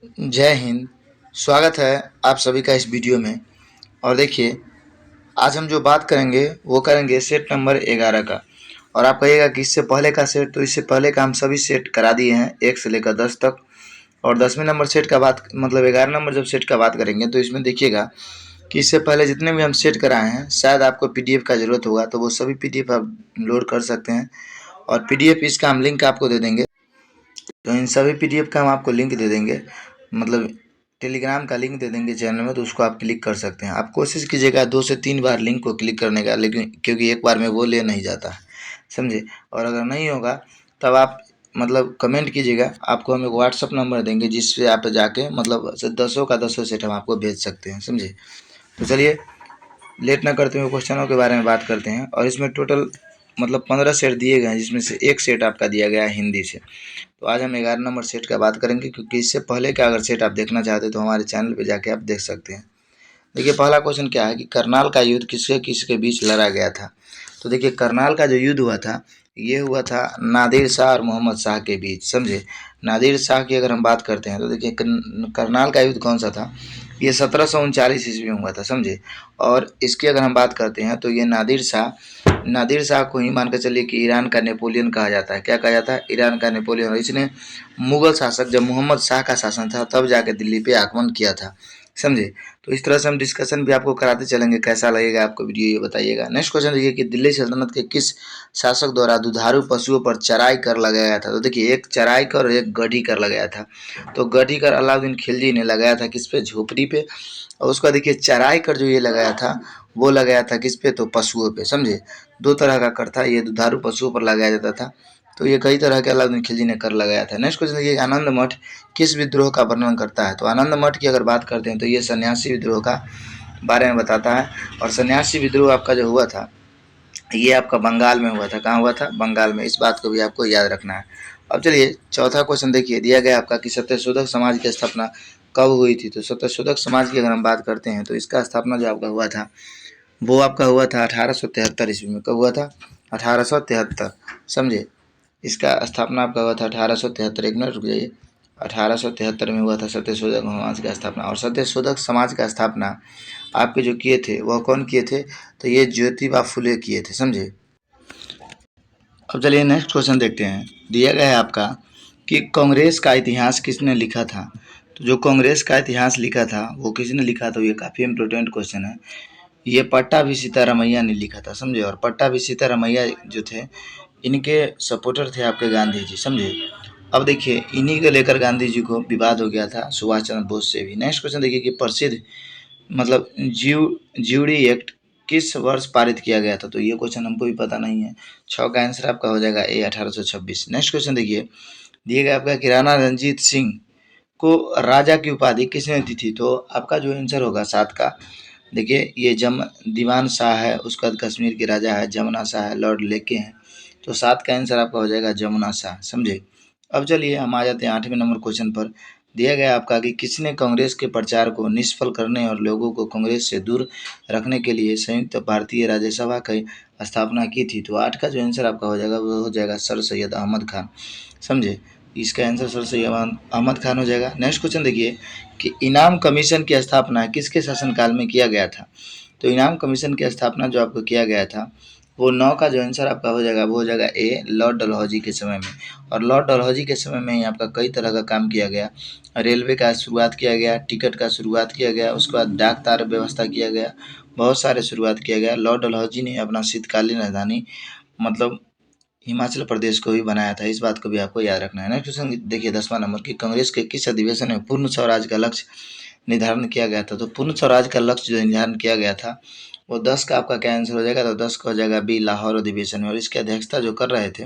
जय हिंद। स्वागत है आप सभी का इस वीडियो में। और देखिए, आज हम जो बात करेंगे वो करेंगे सेट नंबर 11 का। और आप कहिएगा कि इससे पहले का सेट, तो इससे पहले का हम सभी सेट करा दिए हैं 1 से लेकर 10 तक। और 10वें नंबर सेट का बात मतलब 11 नंबर जब सेट का बात करेंगे तो इसमें देखिएगा कि इससे पहले जितने भी हम सेट कराए हैं शायद आपको पीडीएफ का ज़रूरत होगा, तो वो सभी पीडीएफ आप लोड कर सकते हैं। और पीडीएफ इसका हम लिंक आपको दे देंगे। तो इन सभी पीडीएफ का हम आपको लिंक दे देंगे, मतलब टेलीग्राम का लिंक दे देंगे चैनल में, तो उसको आप क्लिक कर सकते हैं। आप कोशिश कीजिएगा 2 से 3 बार लिंक को क्लिक करने का, लेकिन क्योंकि एक बार में वो ले नहीं जाता है, समझे। और अगर नहीं होगा तब आप मतलब कमेंट कीजिएगा, आपको हम एक व्हाट्सअप नंबर देंगे जिससे आप जाके मतलब दसों का दसों सेट हम आपको भेज सकते हैं, समझे। तो चलिए लेट ना करते हुए क्वेश्चनों के बारे में बात करते हैं। और इसमें टोटल मतलब 15 सेट दिए गए हैं, जिसमें से एक सेट आपका दिया गया है हिंदी से। तो आज हम 11 नंबर सेट का बात करेंगे, क्योंकि इससे पहले का अगर सेट आप देखना चाहते हैं तो हमारे चैनल पे जाके आप देख सकते हैं। देखिए पहला क्वेश्चन क्या है कि करनाल का युद्ध किसके किसके बीच लड़ा गया था। तो देखिए करनाल का जो युद्ध हुआ था ये हुआ था नादिर शाह और मोहम्मद शाह के बीच, समझे। नादिर शाह की अगर हम बात करते हैं तो देखिए करनाल का युद्ध कौन सा था, ये 1739 ईस्वी में हुआ था, समझे। और इसकी अगर हम बात करते हैं तो ये नादिर शाह को ही मान के चलिए कि ईरान का नेपोलियन कहा जाता है। क्या कहा जाता है? ईरान का नेपोलियन। और इसने मुगल शासक जब मोहम्मद शाह का शासन था तब जाके दिल्ली पे आक्रमण किया था, समझे। तो इस तरह से हम डिस्कशन भी आपको कराते चलेंगे। कैसा लगेगा आपको वीडियो ये बताइएगा। नेक्स्ट क्वेश्चन देखिए कि दिल्ली सल्तनत के किस शासक द्वारा दुधारू पशुओं पर चराई कर लगाया था। तो देखिए एक चराई कर और एक गढ़ी कर लगाया था। तो गढ़ी कर अलाउद्दीन खिलजी ने लगाया था किस पे? झोपड़ी पे। और उसका देखिए चराई कर जो ये लगाया था वो लगाया था किस पे? तो पशुओं पे, समझे। दो तरह का कर था, ये दुधारू पशुओं पर लगाया जाता था। तो ये कई तरह के अलाउद्दीन खिलजी ने कर लगाया था। नेक्स्ट क्वेश्चन देखिए आनंद मठ किस विद्रोह का वर्णन करता है। तो आनंद मठ की अगर बात करते हैं तो ये सन्यासी विद्रोह का बारे में बताता है। और सन्यासी विद्रोह आपका जो हुआ था ये आपका बंगाल में हुआ था। कहाँ हुआ था? बंगाल में। इस बात को भी आपको याद रखना है। अब चलिए चौथा क्वेश्चन देखिए दिया गया आपका कि सत्यशोधक समाज की स्थापना कब हुई थी। तो सत्यशोधक समाज की अगर हम बात करते हैं तो इसका स्थापना जो आपका हुआ था वो आपका हुआ था 1873 ईस्वी में। कब हुआ था? 1873, समझे। इसका स्थापना आपका हुआ था 1873। एक मिनट रुक जाइए। 1873 में हुआ था सत्यशोधक समाज का स्थापना। और सत्यशोधक समाज का स्थापना आपके जो किए थे वह कौन किए थे? तो ये ज्योतिबा फुले किए थे, समझे। अब चलिए नेक्स्ट क्वेश्चन देखते हैं। दिया गया है आपका कि कांग्रेस का इतिहास किसने लिखा था। तो जो कांग्रेस का इतिहास लिखा था वो किसने लिखा था? ये काफ़ी इंपॉर्टेंट क्वेश्चन है। ये पट्टाभी सीतारामैया ने लिखा था, समझे। और पट्टाभी सीतारामैया जो थे इनके सपोर्टर थे आपके गांधी जी, समझे। अब देखिए इन्हीं को लेकर गांधी जी को विवाद हो गया था सुभाष चंद्र बोस से भी। नेक्स्ट क्वेश्चन देखिए कि प्रसिद्ध मतलब ज्यूरी एक्ट किस वर्ष पारित किया गया था। तो ये क्वेश्चन हमको भी पता नहीं है। 6 का आंसर आपका हो जाएगा ए 1826। नेक्स्ट क्वेश्चन देखिए दिए गया आपका कि राणा रंजीत सिंह को राजा की उपाधि किसने दी थी। तो आपका जो आंसर होगा 7 का। देखिए ये दीवान शाह है, उसके बाद कश्मीर के राजा है जमुना शाह है, लॉर्ड लेके हैं। तो 7 का आंसर आपका हो जाएगा जमुना शाह, समझे। अब चलिए हम आ जाते हैं 8वें नंबर क्वेश्चन पर। दिया गया आपका कि किसने कांग्रेस के प्रचार को निष्फल करने और लोगों को कांग्रेस से दूर रखने के लिए संयुक्त भारतीय राज्यसभा की स्थापना की थी। तो 8 का जो आंसर आपका हो जाएगा वो हो जाएगा सर सैयद अहमद खान, समझे। इसका आंसर सर सैयद अहमद खान हो जाएगा। नेक्स्ट क्वेश्चन देखिए कि इनाम कमीशन की स्थापना किसके शासनकाल में किया गया था। तो इनाम कमीशन की स्थापना जो आपको किया गया था वो 9 का जो आंसर आपका हो जाएगा वो हो जाएगा ए लॉर्ड डलहौजी के समय में। और लॉर्ड डलहौजी के समय में ही आपका कई तरह का काम किया गया। रेलवे का शुरुआत किया गया, टिकट का शुरुआत किया गया, उसके बाद डाक तार व्यवस्था किया गया, बहुत सारे शुरुआत किया गया। लॉर्ड डलहौजी ने अपना शीतकालीन राजधानी मतलब हिमाचल प्रदेश को भी बनाया था। इस बात को भी आपको याद रखना है। नेक्स्ट क्वेश्चन देखिए 10वां नंबर की कांग्रेस के किस अधिवेशन में पूर्ण स्वराज का लक्ष्य निर्धारण किया गया था। तो पूर्ण स्वराज का लक्ष्य जो निर्धारण किया गया था वो 10 का आपका क्या आंसर हो जाएगा। तो 10 का हो जाएगा बी लाहौर अधिवेशन में। और इसकी अध्यक्षता जो कर रहे थे,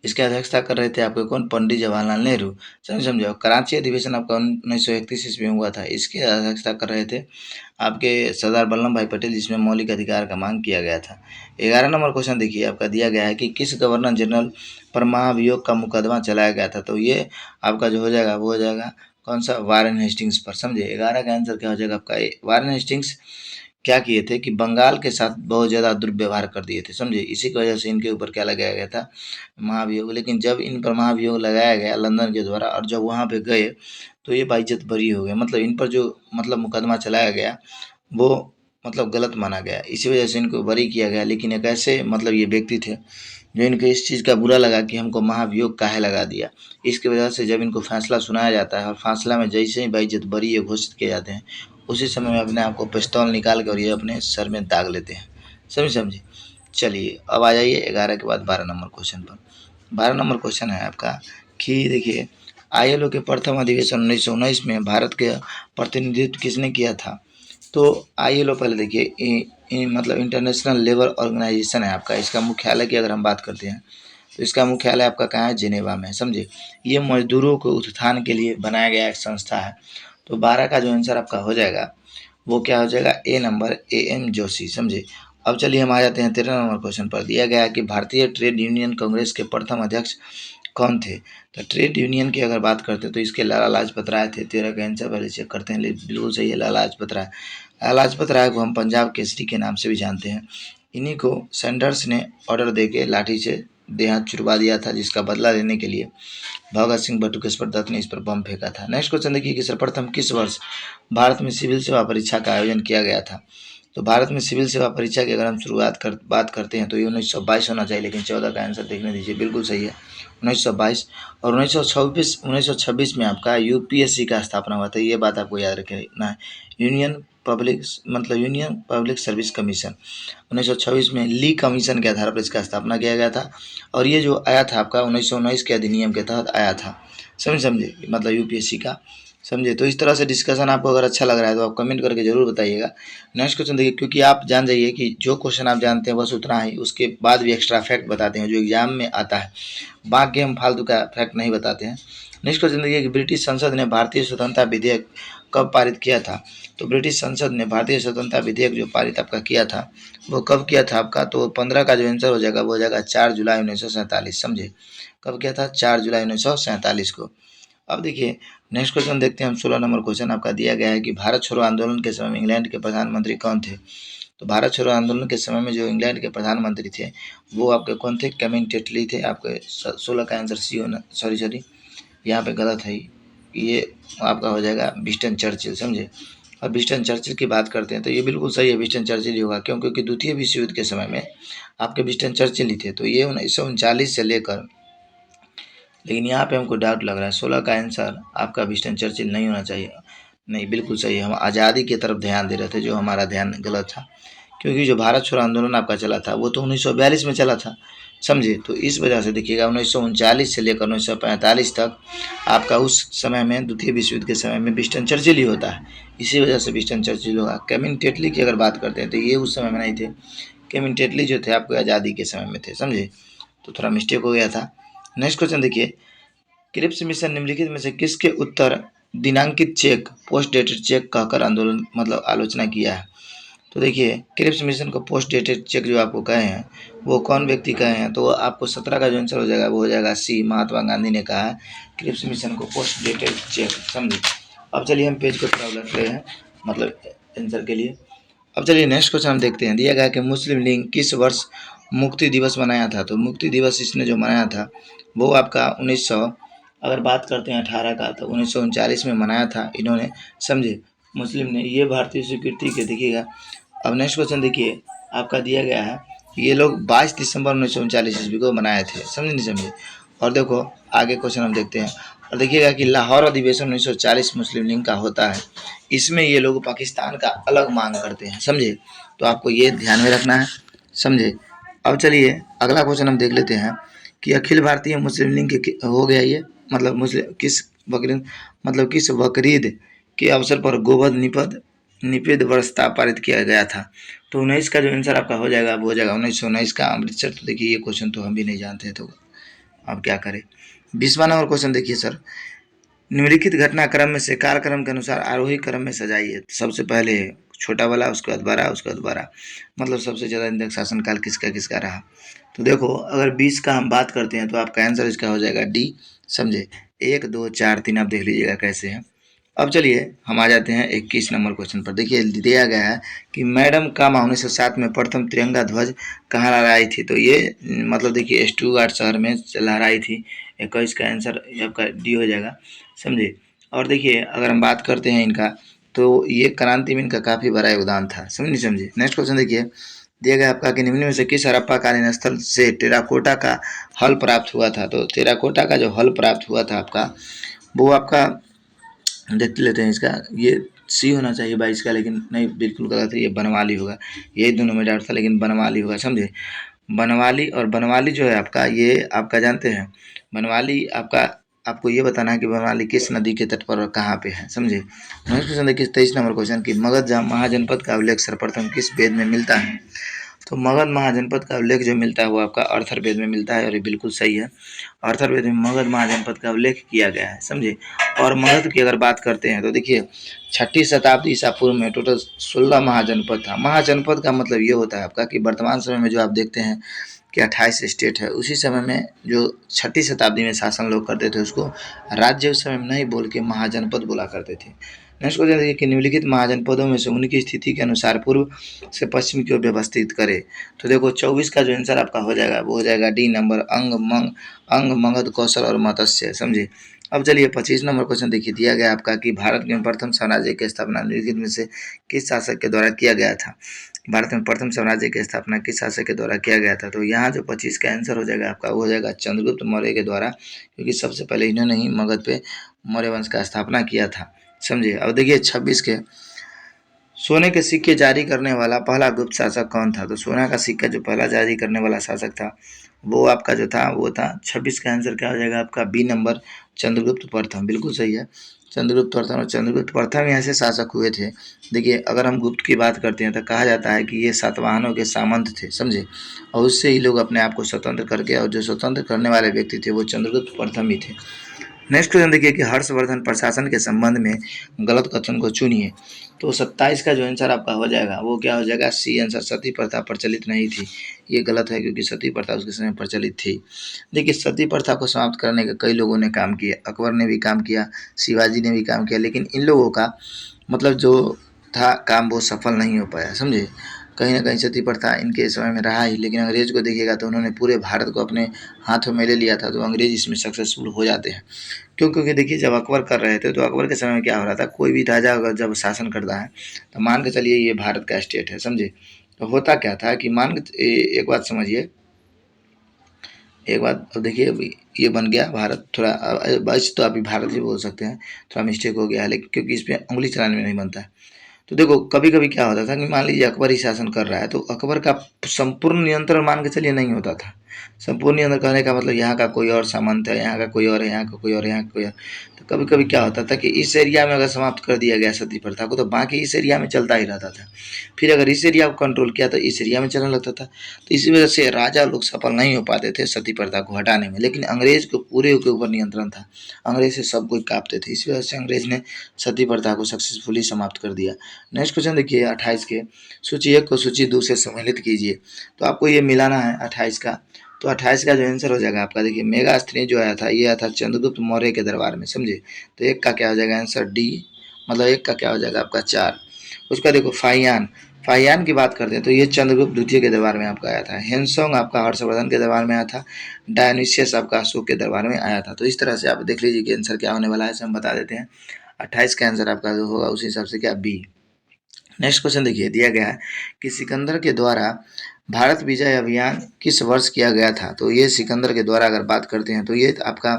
इसकी अध्यक्षता कर रहे थे आपके कौन? पंडित जवाहरलाल नेहरू, समझे। कराची अधिवेशन आपका 1931 ईस्वी में हुआ था। इसकी अध्यक्षता कर रहे थे आपके सरदार वल्लभ भाई पटेल, जिसमें मौलिक अधिकार का मांग किया गया था। 11 नंबर क्वेश्चन देखिए आपका दिया गया है कि किस गवर्नर जनरल पर महाभियोग का मुकदमा चलाया गया था। तो ये आपका जो हो जाएगा वो हो जाएगा कौन सा? वारेन हेस्टिंग्स पर, समझे। 11 का आंसर क्या हो जाएगा आपका? वारेन हेस्टिंग्स क्या किए थे कि बंगाल के साथ बहुत ज़्यादा दुर्व्यवहार कर दिए थे, समझे। इसी की वजह से इनके ऊपर क्या लगाया गया था, महाभियोग। लेकिन जब इन पर महाभियोग लगाया गया लंदन के द्वारा और जब वहाँ पे गए तो ये बाइज्जत बरी हो गए। मतलब इन पर जो मतलब मुकदमा चलाया गया वो मतलब गलत माना गया, इसी वजह से इनको बरी किया गया। लेकिन एक ऐसे मतलब ये व्यक्ति थे जो इनको इस चीज़ का बुरा लगा कि हमको महाभियोग काहे लगा दिया। इसकी वजह से जब इनको फैसला सुनाया जाता है और फैसला में जैसे ही बाइज्जत बरी ये घोषित किए जाते हैं, उसी समय में अपने आप को पिस्तौल निकाल कर और ये अपने सर में दाग लेते हैं। समझे। चलिए अब आ जाइए 11 के बाद 12 नंबर क्वेश्चन पर। 12 नंबर क्वेश्चन है आपका कि देखिए, ILO के प्रथम अधिवेशन 1919 में भारत के प्रतिनिधित्व किसने किया था। तो ILO पहले देखिए मतलब इंटरनेशनल लेबर ऑर्गेनाइजेशन है आपका। इसका मुख्यालय की अगर हम बात करते हैं तो इसका मुख्यालय आपका कहाँ है, जिनेवा में, समझे। ये मजदूरों को उत्थान के लिए बनाया गया एक संस्था है। तो 12 का जो आंसर आपका हो जाएगा वो क्या हो जाएगा, ए नंबर AM जोशी, समझे। अब चलिए हम आ जाते हैं 13 नंबर क्वेश्चन पर। दिया गया है कि भारतीय ट्रेड यूनियन कांग्रेस के प्रथम अध्यक्ष कौन थे। तो ट्रेड यूनियन की अगर बात करते हैं तो इसके लाला लाजपत राय थे। 13 का आंसर पहले चेक करते हैं, बिल्कुल सही है, लाला लाजपत राय। लाला लाजपत राय को हम पंजाब केसरी के नाम से भी जानते हैं। इन्हीं को सैंडर्स ने ऑर्डर देके लाठी से देह हाथ छुड़वा दिया था, जिसका बदला लेने के लिए भगत सिंह बटुकेश्वर दत्त ने इस पर बम फेंका था। नेक्स्ट क्वेश्चन देखिए कि सर्वप्रथम किस वर्ष भारत में सिविल सेवा परीक्षा का आयोजन किया गया था। तो भारत में सिविल सेवा परीक्षा की अगर हम बात करते हैं तो ये 1922 होना चाहिए, लेकिन 14 का आंसर देखने दीजिए, बिल्कुल सही है 1922। और 1926 में आपका UPSC का स्थापना हुआ था। ये बात आपको याद रखना है, यूनियन पब्लिक सर्विस कमीशन। 1926 में ली कमीशन के आधार पर इसका स्थापना किया गया था। और ये जो आया था आपका 1919 के अधिनियम के तहत आया था, समझे, मतलब UPSC का, समझे। तो इस तरह से डिस्कशन आपको अगर अच्छा लग रहा है तो आप कमेंट करके जरूर बताइएगा। नेक्स्ट क्वेश्चन देखिए, क्योंकि आप जान जाइए कि जो क्वेश्चन आप जानते हैं बस उतना ही, उसके बाद भी एक्स्ट्रा फैक्ट बताते हैं जो एग्जाम में आता है, बाकी हम फालतू का फैक्ट नहीं बताते हैं। नेक्स्ट क्वेश्चन देखिए कि ब्रिटिश संसद ने भारतीय स्वतंत्रता विधेयक कब पारित किया था। तो ब्रिटिश संसद ने भारतीय स्वतंत्रता विधेयक जो पारित आपका किया था वो कब किया था आपका, तो 15 का जो आंसर हो जाएगा वो हो जाएगा 4 जुलाई 1947, समझे। कब किया था, 4 जुलाई 1947 को। अब देखिए नेक्स्ट क्वेश्चन देखते हैं हम। 16 नंबर क्वेश्चन आपका दिया गया है कि भारत छोड़ो आंदोलन के समय में इंग्लैंड के प्रधानमंत्री कौन थे। तो भारत छोड़ो आंदोलन के समय में जो इंग्लैंड के प्रधानमंत्री थे वो आपके कौन थे, कैमिन टेटली थे। आपके 16 का आंसर सी होना, सॉरी यहाँ पे गलत है, ये आपका हो जाएगा विंस्टन चर्चिल, समझे। और विंस्टन चर्चिल की बात करते हैं तो ये बिल्कुल सही है, विंस्टन चर्चिल ही होगा, क्यों, क्योंकि द्वितीय विश्व युद्ध के समय में आपके विंस्टन चर्चिल ही थे। तो ये 1939 से लेकर, लेकिन यहाँ पे हमको डाउट लग रहा है, 16 का आंसर आपका विंस्टन चर्चिल नहीं होना चाहिए। नहीं, बिल्कुल सही है, हम आज़ादी की तरफ ध्यान दे रहे थे, जो हमारा ध्यान गलत था। क्योंकि जो भारत छोड़ो आंदोलन आपका चला था वो तो 1942 में चला था, समझे। तो इस वजह से देखिएगा 1939 से लेकर 1945 तक आपका उस समय में द्वितीय विश्व युद्ध के समय में विंस्टन चर्चिल ही होता है, इसी वजह से विंस्टन चर्चिल होगा। कैमिन टेटली की अगर बात करते हैं तो ये उस समय में नहीं थे, कैमिन टेटली जो थे आपको आज़ादी के समय में थे, समझे। तो थोड़ा मिस्टेक हो गया था। नेक्स्ट क्वेश्चन देखिए, क्रिप्स मिशन निम्नलिखित में से किसके उत्तर दिनांकित चेक, पोस्ट डेटेड चेक कहकर आंदोलन मतलब आलोचना किया है। तो देखिए क्रिप्स मिशन को पोस्ट डेटेड चेक जो आपको कहे हैं वो कौन व्यक्ति कहे हैं, तो आपको 17 का जो आंसर हो जाएगा वो हो जाएगा सी, महात्मा गांधी ने कहा है क्रिप्स मिशन को पोस्ट डेटेड चेक, समझे। अब चलिए हम पेज को थोड़ा उलट रहे हैं मतलब आंसर के लिए। अब चलिए नेक्स्ट क्वेश्चन हम देखते हैं। दिया गया कि मुस्लिम लीग किस वर्ष मुक्ति दिवस मनाया था। तो मुक्ति दिवस इसने जो मनाया था वो आपका 1900 अगर बात करते हैं 18 का तो 1939 में मनाया था इन्होंने, समझे, मुस्लिम ने। ये भारतीय स्वीकृति के देखिएगा। अब नेक्स्ट क्वेश्चन देखिए आपका दिया गया है, ये लोग 22 दिसंबर 1939 ईस्वी को मनाए थे, समझे नहीं समझे। और देखो आगे क्वेश्चन हम देखते हैं और देखिएगा कि लाहौर अधिवेशन 1940 मुस्लिम लीग का होता है, इसमें ये लोग पाकिस्तान का अलग मांग करते हैं, समझे। तो आपको ये ध्यान में रखना है, समझे। अब चलिए अगला क्वेश्चन हम देख लेते हैं कि अखिल भारतीय मुस्लिम लीग के हो गया ये मतलब मुस्लिम किस बकरीद के अवसर पर गोवध निषेध प्रस्ताव पारित किया गया था। तो 19 का जो आंसर आपका हो जाएगा वो हो जाएगा 1919 का अमृतसर। तो देखिए ये क्वेश्चन तो हम भी नहीं जानते तो अब क्या करें। 20वां नंबर क्वेश्चन देखिए सर, निम्नलिखित घटनाक्रम में से कालक्रम के अनुसार आरोही क्रम में सजाइए। सबसे पहले छोटा वाला, उसके बाद बड़ा, उसके बाद बड़ा, मतलब सबसे ज़्यादा इंदक शासनकाल किसका किसका रहा। तो देखो अगर 20 का हम बात करते हैं तो आपका आंसर इसका हो जाएगा डी, समझे। 1 2 4 3 आप देख लीजिएगा कैसे है। अब चलिए हम आ जाते हैं 21 नंबर क्वेश्चन पर। देखिए दिया गया है कि मैडम कामा 1907 में प्रथम तिरंगा ध्वज कहाँ लहराई थी। तो ये मतलब देखिए स्टुगार्ट शहर में लहराई थी। 21 का आंसर आपका डी हो जाएगा, समझे। और देखिए अगर हम बात करते हैं इनका, तो ये क्रांति में इनका काफ़ी बड़ा योगदान था, समझे। नेक्स्ट क्वेश्चन देखिए दिया गया आपका कि निम्न में से किस हड़प्पा कालीन स्थल से टेराकोटा का हल प्राप्त हुआ था। तो टेराकोटा का जो हल प्राप्त हुआ था आपका, वो आपका देख लेते हैं। इसका ये सी होना चाहिए 22 का, लेकिन नहीं, बिल्कुल गलत है, ये बनवाली होगा। यही दोनों में डाउट था, लेकिन बनवाली होगा, समझे। बनवाली, और बनवाली जो है आपका, ये आपका जानते हैं बनवाली आपका, आपको ये बताना है कि बनवाली किस नदी के तट पर और कहाँ पे है, समझे। नेक्स्ट क्वेश्चन देखिए 23 नंबर क्वेश्चन कि मगध महाजनपद का उल्लेख सर्वप्रथम किस वेद में मिलता है। तो मगध महाजनपद का उल्लेख जो मिलता है वो आपका अर्थरवेद में मिलता है, और ये बिल्कुल सही है। अर्थरवेद में मगध महाजनपद का उल्लेख किया गया है, समझे। और मगध की अगर बात करते हैं तो देखिए 6ठी शताब्दी ईसा पूर्व में टोटल 16 महाजनपद था। महाजनपद का मतलब ये होता है आपका कि वर्तमान समय में जो आप देखते हैं कि 28 स्टेट है, उसी समय में जो 6ठी शताब्दी में शासन लोग करते थे उसको राज्य उस समय में नहीं बोल के महाजनपद बोला करते थे। नेक्स्ट क्वेश्चन देखिए कि निम्नलिखित महाजनपदों में से उनकी स्थिति के अनुसार पूर्व से पश्चिम की ओर व्यवस्थित करे। तो देखो 24 का जो आंसर आपका हो जाएगा वो हो जाएगा डी नंबर, अंग, मगध, कौशल और मत्स्य, समझे। अब चलिए 25 नंबर क्वेश्चन देखिए दिया गया आपका कि भारत में प्रथम साम्राज्य की स्थापना निम्नलिखित में से किस शासक के द्वारा किया गया था। भारत में प्रथम साम्राज्य की स्थापना किस शासक के द्वारा किया गया था। तो यहाँ जो 25 का आंसर हो जाएगा आपका वो हो जाएगा चंद्रगुप्त मौर्य के द्वारा, क्योंकि सबसे पहले इन्होंने ही मगध पे मौर्य वंश का स्थापना किया था, समझे। अब देखिए 26 के सोने के सिक्के जारी करने वाला पहला गुप्त शासक कौन था। तो सोना का सिक्का जो पहला जारी करने वाला शासक था वो आपका जो था वो था 26 का आंसर क्या हो जाएगा आपका बी नंबर, चंद्रगुप्त प्रथम, बिल्कुल सही है, चंद्रगुप्त प्रथम। और चंद्रगुप्त प्रथम यहाँ से शासक हुए थे। देखिए अगर हम गुप्त की बात करते हैं तो कहा जाता है कि ये सातवाहनों के सामंत थे, समझे। और उससे ही लोग अपने आप को स्वतंत्र करके, और जो स्वतंत्र करने वाले व्यक्ति थे वो चंद्रगुप्त प्रथम ही थे। नेक्स्ट क्वेश्चन देखिए कि हर्षवर्धन प्रशासन के संबंध में गलत कथन को चुनिए। तो 27 का जो आंसर आपका हो जाएगा वो क्या हो जाएगा, सी आंसर, सती प्रथा प्रचलित नहीं थी। ये गलत है क्योंकि सती प्रथा उसके समय प्रचलित थी। देखिए सती प्रथा को समाप्त करने का कई लोगों ने काम किया, अकबर ने भी काम किया, शिवाजी ने भी काम किया, लेकिन इन लोगों का मतलब जो था काम वो सफल नहीं हो पाया, समझे। कहीं ना कहीं सती प्रथा इनके समय में रहा ही, लेकिन अंग्रेज को देखिएगा तो उन्होंने पूरे भारत को अपने हाथों में ले लिया था। तो अंग्रेज इसमें सक्सेसफुल हो जाते हैं। क्यों, क्योंकि देखिए जब अकबर कर रहे थे तो अकबर के समय में क्या हो रहा था, कोई भी राजा अगर जब शासन करता है तो मान के चलिए ये भारत का स्टेट है, समझे। तो होता क्या था कि मान के एक बात समझिए, एक बात, अब देखिए अभी ये बन गया भारत, थोड़ा वैसे तो अभी भारत ही बोल सकते हैं, थोड़ा मिस्टेक हो गया है, लेकिन क्योंकि इस पर उंगली चलाने में नहीं बनता है। तो देखो कभी कभी क्या होता था कि मान लीजिए अकबर ही शासन कर रहा है तो अकबर का संपूर्ण नियंत्रण मान के चलिए नहीं होता था। संपूर्ण नियंत्रण करने का मतलब यहाँ का कोई और सामंत है, यहाँ का कोई और है, यहाँ का कोई और है, यहाँ का कोई और। तो कभी कभी क्या होता था कि इस एरिया में अगर समाप्त कर दिया गया सती प्रथा को तो बाकी इस एरिया में चलता ही रहता था। फिर अगर इस एरिया को कंट्रोल किया तो इस एरिया में चलने लगता था। तो इसी वजह से राजा लोग सफल नहीं हो पाते थे सती प्रथा को हटाने में, लेकिन अंग्रेज को पूरे के ऊपर नियंत्रण था, अंग्रेज से सब कुछ कांपते थे। इसी वजह से अंग्रेज ने सती प्रथा को सक्सेसफुली समाप्त कर दिया। नेक्स्ट क्वेश्चन देखिए 28 के, सूची 1 को सूची 2 से सम्मिलित कीजिए। तो आपको ये मिलाना है 28 का। तो 28 का जो आंसर हो जाएगा आपका, देखिए मेगास्थिनी जो आया था ये आया था चंद्रगुप्त मौर्य के दरबार में, समझे। तो 1 का क्या हो जाएगा आंसर डी, मतलब 1 का क्या हो जाएगा आपका 4। उसका देखो फाहियान, फाहियान की बात करते हैं तो ये चंद्रगुप्त द्वितीय के दरबार में आपका आया था। हेनसोंग आपका हर्षवर्धन के दरबार में आया था। डायनिशियस आपका अशोक के दरबार में आया था। तो इस तरह से आप देख लीजिए कि आंसर क्या होने वाला है, हम बता देते हैं। 28 का आंसर आपका जो होगा उसी हिसाब से क्या, बी। नेक्स्ट क्वेश्चन देखिए दिया गया है कि सिकंदर के द्वारा भारत विजय अभियान किस वर्ष किया गया था। तो ये सिकंदर के द्वारा अगर बात करते हैं तो ये आपका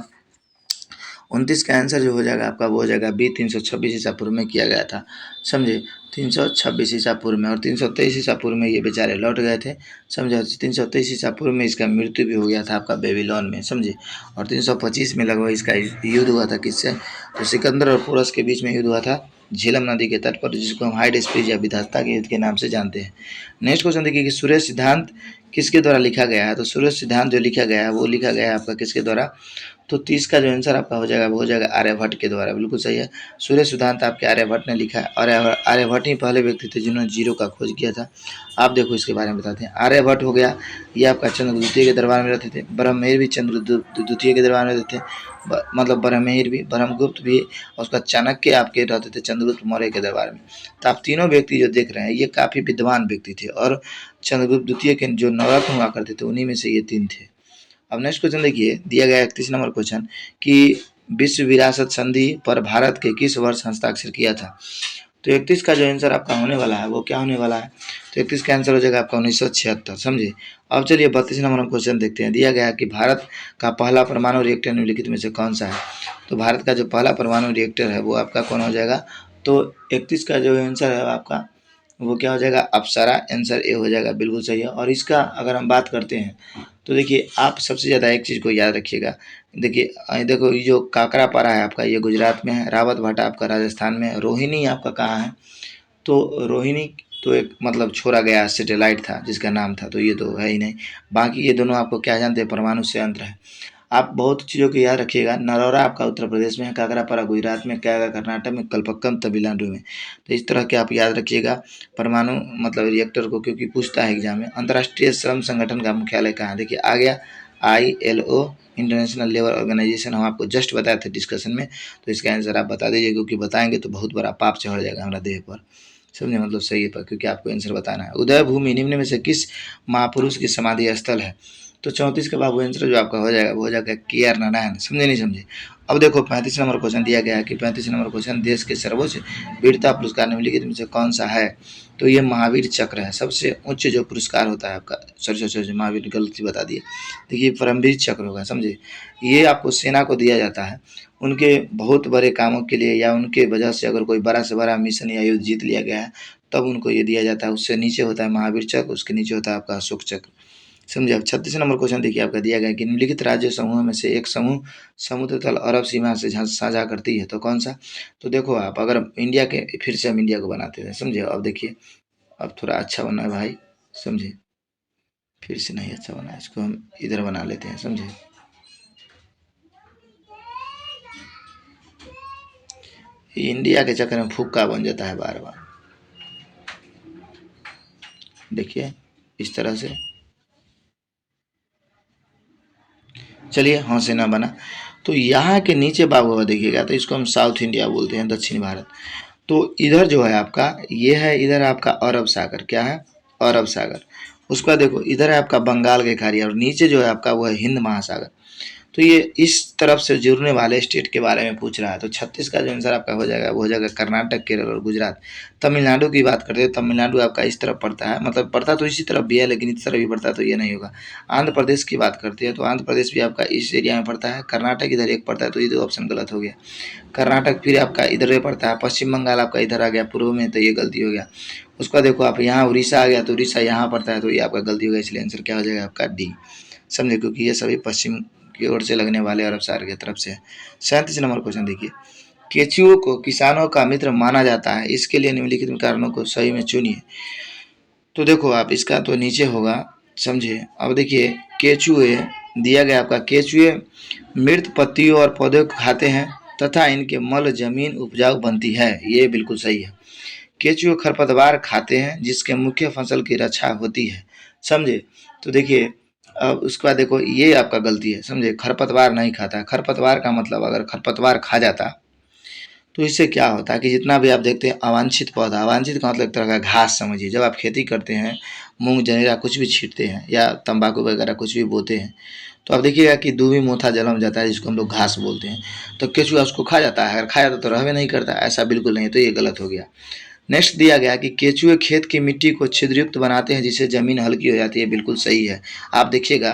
29 का आंसर जो हो जाएगा आपका वो हो जाएगा बी, 326 ईसा पूर्व में किया गया था, समझे। 326 ईसा पूर्व में, और 323 ईसा पूर्व में ये बेचारे लौट गए थे, समझे। 323 ईसा पूर्व में इसका मृत्यु भी हो गया था आपका बेबीलोन में, समझे। और 325 में लगभग इसका युद्ध हुआ था किससे, तो सिकंदर और पोरस के बीच में युद्ध हुआ था झेलम नदी के तट पर, जिसको हम हाइडेस्पिस या विधाता के युद्ध के नाम से जानते हैं। नेक्स्ट क्वेश्चन देखिए कि सूर्य सिद्धांत किसके द्वारा लिखा गया है। तो सूर्य सिद्धांत जो लिखा गया है वो लिखा गया है आपका किसके द्वारा, तो 30 का जो आंसर आपका हो जाएगा वो हो जाएगा आर्यभट्ट के द्वारा, बिल्कुल सही है। सूर्य सिद्धांत आपके आर्यभट्ट ने लिखा है, और आर्यभट्ट ही पहले व्यक्ति थे जिन्होंने जीरो का खोज किया था। आप देखो इसके बारे में बताते हैं। आर्यभट्ट हो गया, ये आपका चंद्र द्वितीय के दरबार में रहते थे। ब्रह्ममेर भी चंद्र द्वितीय के दरबार में रहते थे। मतलब ब्रह्मगिर भी, ब्रह्मगुप्त भी, और उसका चाणक्य आपके रहते थे चंद्रगुप्त मौर्य के दरबार में। तो आप तीनों व्यक्ति जो देख रहे हैं ये काफ़ी विद्वान व्यक्ति थे, और चंद्रगुप्त द्वितीय के जो नवरत्न हुआ करते थे उन्हीं में से ये 3 थे। अब नेक्स्ट क्वेश्चन देखिए, दिया गया है 31 नंबर क्वेश्चन कि विश्व विरासत संधि पर भारत के किस वर्ष हस्ताक्षर किया था। तो 31 का जो आंसर आपका होने वाला है वो क्या होने वाला है, तो 31 का आंसर हो जाएगा आपका 1976, समझे। अब चलिए 32 नंबर हम क्वेश्चन देखते हैं। दिया गया है कि भारत का पहला परमाणु रिएक्टर निम्नलिखित में से कौन सा है। तो भारत का जो पहला परमाणु रिएक्टर है वो आपका कौन हो जाएगा, तो 31 का जो आंसर है आपका वो क्या हो जाएगा, अप्सरा, आंसर ए हो जाएगा, बिल्कुल सही है। और इसका अगर हम बात करते हैं तो देखिए आप सबसे ज़्यादा एक चीज़ को याद रखिएगा, देखिए देखो ये जो काकरापारा है आपका ये गुजरात में है, रावत भाटा आपका राजस्थान में है, रोहिणी आपका कहाँ है, तो रोहिणी तो एक मतलब छोड़ा गया सैटेलाइट था जिसका नाम था, तो ये तो है ही नहीं। बाकी ये दोनों आपको क्या जानते हैं, परमाणु संयंत्र है। आप बहुत चीज़ों को याद रखिएगा, नरौरा आपका उत्तर प्रदेश में है, काकरापारा गुजरात में, कैगा कर्नाटक में, कलपक्कम तमिलनाडु में। तो इस तरह के आप याद रखिएगा परमाणु मतलब रिएक्टर को, क्योंकि पूछता है एग्जाम में। अंतर्राष्ट्रीय श्रम संगठन का मुख्यालय कहाँ है, देखिए आ गया ILO, इंटरनेशनल लेबर ऑर्गेनाइजेशन, हम आपको जस्ट बताए थे डिस्कशन में। तो इसका आंसर आप बता दीजिए, क्योंकि बताएंगे तो बहुत बड़ा पाप चढ़ जाएगा हमारा देह पर, समझे, मतलब सही है पर, क्योंकि आपको आंसर बताना है। उदय भूमि निम्न में से किस महापुरुष की समाधि स्थल है। तो 34 का बाबू आंसर जो आपका हो जाएगा वो हो जाएगा KR नारायण, समझे नहीं समझे। अब देखो 35 नंबर क्वेश्चन दिया गया है कि 35 नंबर क्वेश्चन, देश के सर्वोच्च वीरता पुरस्कार निम्नलिखित में से कौन सा है। तो ये महावीर चक्र है, सबसे उच्च जो पुरस्कार होता है आपका, सॉरी महावीर गलती बता दिए, देखिए परमवीर चक्र होगा, समझे। ये आपको सेना को दिया जाता है उनके बहुत बड़े कामों के लिए, या उनके वजह से अगर कोई बड़ा से बड़ा मिशन या युद्ध जीत लिया गया है तब उनको ये दिया जाता है। उससे नीचे होता है महावीर चक्र, उसके नीचे होता है आपका अशोक चक्र, समझे। अब 36 नंबर क्वेश्चन देखिए आपका दिया गया है कि निम्नलिखित राज्य समूह में से एक समूह समुद्र तल अरब सीमा से साझा करती है, तो कौन सा। तो देखो आप अगर इंडिया के, फिर से हम इंडिया को बनाते हैं, समझे। अब देखिए अब थोड़ा अच्छा बना है भाई, समझे, फिर से नहीं अच्छा बना है, इसको हम इधर बना लेते हैं, समझे। इंडिया के चक्कर में फुक्का बन जाता है बार बार, देखिए इस तरह से, चलिए हाँ से ना बना। तो यहाँ के नीचे बाबू देखिएगा, तो इसको हम साउथ इंडिया बोलते हैं, दक्षिण भारत। तो इधर जो है आपका ये है, इधर आपका अरब सागर, क्या है, अरब सागर। उसके बाद देखो इधर है आपका बंगाल की खाड़ी, और नीचे जो है आपका वो है हिंद महासागर। तो ये इस तरफ से जुड़ने वाले स्टेट के बारे में पूछ रहा है। तो 36 का जो आंसर आपका हो जाएगा वो हो जाएगा कर्नाटक, केरल और गुजरात। तमिलनाडु की बात करते हैं, तमिलनाडु आपका इस तरफ पड़ता है, मतलब पड़ता तो इसी तरफ भी है लेकिन इस तरफ भी पड़ता है, तो ये नहीं होगा। आंध्र प्रदेश की बात करते हैं तो आंध्र प्रदेश भी आपका इस एरिया में पड़ता है। कर्नाटक इधर एक पड़ता है, तो ये 2 ऑप्शन गलत हो गया। कर्नाटक फिर आपका इधर में पड़ता है। पश्चिम बंगाल आपका इधर आ गया पूर्व में, तो ये गलती हो गया। उसका देखो आप यहाँ उड़ीसा आ गया, तो उड़ीसा यहाँ पड़ता है, तो ये आपका गलती हो गया, इसलिए आंसर क्या हो जाएगा आपका D, समझे, क्योंकि ये सभी पश्चिम की ओर से लगने वाले अरब सागर की तरफ से। 37 नंबर क्वेश्चन देखिए, केचुओं को किसानों का मित्र माना जाता है, इसके लिए निम्नलिखित कारणों को सही में चुनिए। तो देखो आप इसका तो नीचे होगा, समझे। अब देखिए केचुए दिया गया आपका, केचुए मृत पत्तियों और पौधों को खाते हैं तथा इनके मल जमीन उपजाऊ बनती है, ये बिल्कुल सही है। केचुए खरपतवार खाते हैं जिसके मुख्य फसल की रक्षा होती है, समझे। तो देखिए अब उसके बाद देखो ये आपका गलती है, समझे, खरपतवार नहीं खाता है। खरपतवार का मतलब अगर खरपतवार खा जाता तो इससे क्या होता है कि जितना भी आप देखते हैं अवांछित पौधा, अवांछित का मतलब एक तरह का घास समझिए। जब आप खेती करते हैं, मूंग जनेरा कुछ भी छींटते हैं या तंबाकू वगैरह कुछ भी बोते हैं, तो आप देखिएगा कि दूबी मोथा जन्म जाता है जिसको हम लोग घास बोलते हैं। तो केचुआ उसको खा जाता है, अगर खा जाता तो रहवे नहीं करता, ऐसा बिल्कुल नहीं, तो ये गलत हो गया। नेक्स्ट दिया गया कि केचुए खेत की मिट्टी को छिद्रयुक्त बनाते हैं जिससे ज़मीन हल्की हो जाती है, बिल्कुल सही है। आप देखिएगा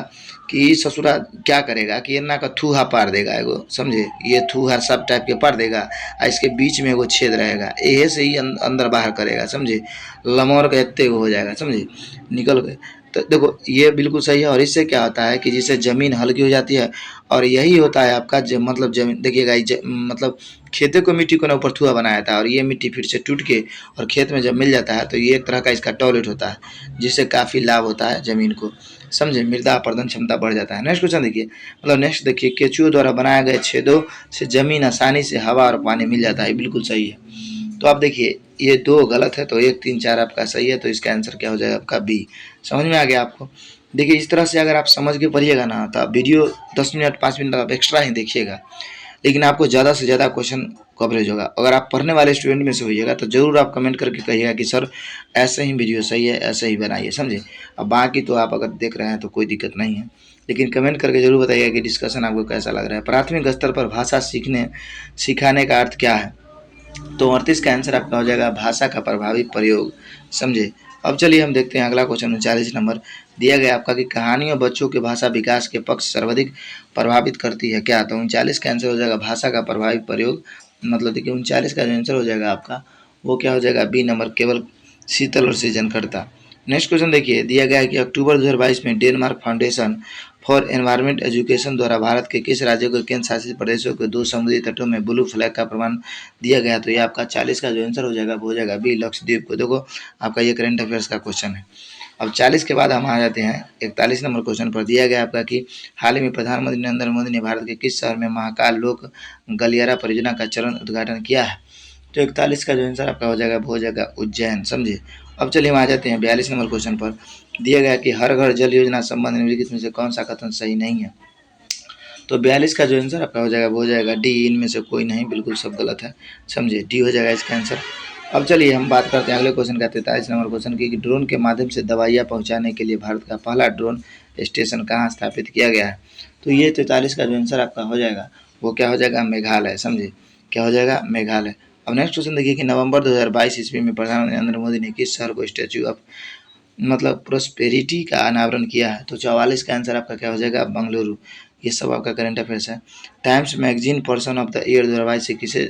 कि ससुरा क्या करेगा कि एन्ना का थूहा पार देगा एगो, समझे, ये थूहा सब टाइप के पार देगा और इसके बीच में एगो छेद रहेगा, यही से ही अंदर बाहर करेगा, समझे, लमोर के एत्ते हो जाएगा, समझे, निकल गए। तो देखो ये बिल्कुल सही है। और इससे क्या होता है कि जिससे ज़मीन हल्की हो जाती है, और यही होता है आपका मतलब ज़मीन, देखिएगा मतलब खेतों को मिट्टी को ना ऊपर थुआ बनाया था, और ये मिट्टी फिर से टूट के और खेत में जब मिल जाता है तो ये एक तरह का इसका टॉयलेट होता है, जिससे काफ़ी लाभ होता है ज़मीन को, समझे, मृदा अपरदन क्षमता बढ़ जाता है। नेक्स्ट क्वेश्चन देखिए, मतलब नेक्स्ट देखिए, केचुओं द्वारा बनाए गए छेदों से ज़मीन आसानी से हवा और पानी मिल जाता है, बिल्कुल सही है। तो आप देखिए ये 2 गलत है, तो 1 3 4 आपका सही है, तो इसका आंसर क्या हो जाएगा आपका B। समझ में आ गया आपको। देखिए इस तरह से अगर आप समझ के पढ़िएगा ना तो वीडियो 10 मिनट 5 मिनट आप एक्स्ट्रा ही देखिएगा, लेकिन आपको ज़्यादा से ज़्यादा क्वेश्चन कवरेज होगा। अगर आप पढ़ने वाले स्टूडेंट में से होइएगा तो ज़रूर आप कमेंट करके कहिएगा कि सर ऐसे ही वीडियो सही है, ऐसे ही बनाइए, समझे। अब बाकी तो आप अगर देख रहे हैं तो कोई दिक्कत नहीं है, लेकिन कमेंट करके ज़रूर बताइएगा कि डिस्कशन आपको कैसा लग रहा है। प्राथमिक स्तर पर भाषा सिखाने का अर्थ क्या है? तो 38 का आंसर आपका हो जाएगा भाषा का प्रभावी प्रयोग, समझे। अब चलिए हम देखते हैं अगला क्वेश्चन 39 नंबर दिया गया आपका कि कहानियों बच्चों के भाषा विकास के पक्ष सर्वाधिक प्रभावित करती है क्या? तो 39 का आंसर हो जाएगा भाषा का प्रभावी प्रयोग। मतलब देखिए 39 का जो आंसर हो जाएगा आपका वो क्या हो जाएगा? बी नंबर, केवल शीतल और सृजनकर्ता। नेक्स्ट क्वेश्चन देखिए दिया गया है कि अक्टूबर 2022 में Denmark foundation for environment education द्वारा भारत के किस राज्य को केंद्र शासित प्रदेशों के 2 समुद्री तटों में ब्लू फ्लैग का प्रमाण दिया गया? तो ये आपका 40 का जो आंसर हो जाएगा वो हो जाएगा बी, लक्षद्वीप को। देखो आपका ये करंट अफेयर्स का क्वेश्चन है। अब 40 के बाद हम आ जाते हैं 41 नंबर क्वेश्चन पर। दिया गया आपका कि हाल ही में प्रधानमंत्री नरेंद्र मोदी ने भारत के किस शहर में महाकाल लोक गलियारा परियोजना का चरण उद्घाटन किया है? तो 41 का जो आंसर आपका हो जाएगा वो हो जाएगा उज्जैन, समझे। अब चलिए हम आ जाते हैं 42 नंबर क्वेश्चन पर। दिया गया कि हर घर जल योजना संबंध निम्नलिखित में से कौन सा कथन सही नहीं है? तो 42 का जो आंसर आपका हो जाएगा वो हो जाएगा डी, इनमें से कोई नहीं, बिल्कुल सब गलत है, समझे। डी हो जाएगा इसका आंसर। अब चलिए हम बात करते हैं अगले क्वेश्चन का 43 नंबर क्वेश्चन की, कि ड्रोन के माध्यम से दवाइयाँ पहुँचाने के लिए भारत का पहला ड्रोन स्टेशन कहाँ स्थापित किया गया है? तो ये 43 का जो आंसर आपका हो जाएगा वो क्या हो जाएगा? मेघालय, समझे। क्या हो जाएगा? मेघालय। अब नेक्स्ट क्वेश्चन देखिए कि नवंबर 2022 ईस्वी में प्रधानमंत्री नरेंद्र मोदी ने किस शहर को स्टैच्यू ऑफ प्रोस्पेरिटी का अनावरण किया है? तो 44 का आंसर आपका क्या हो जाएगा? बंगलुरु। ये सब आपका करंट अफेयर्स है। Times magazine person of the year 2022 से किसे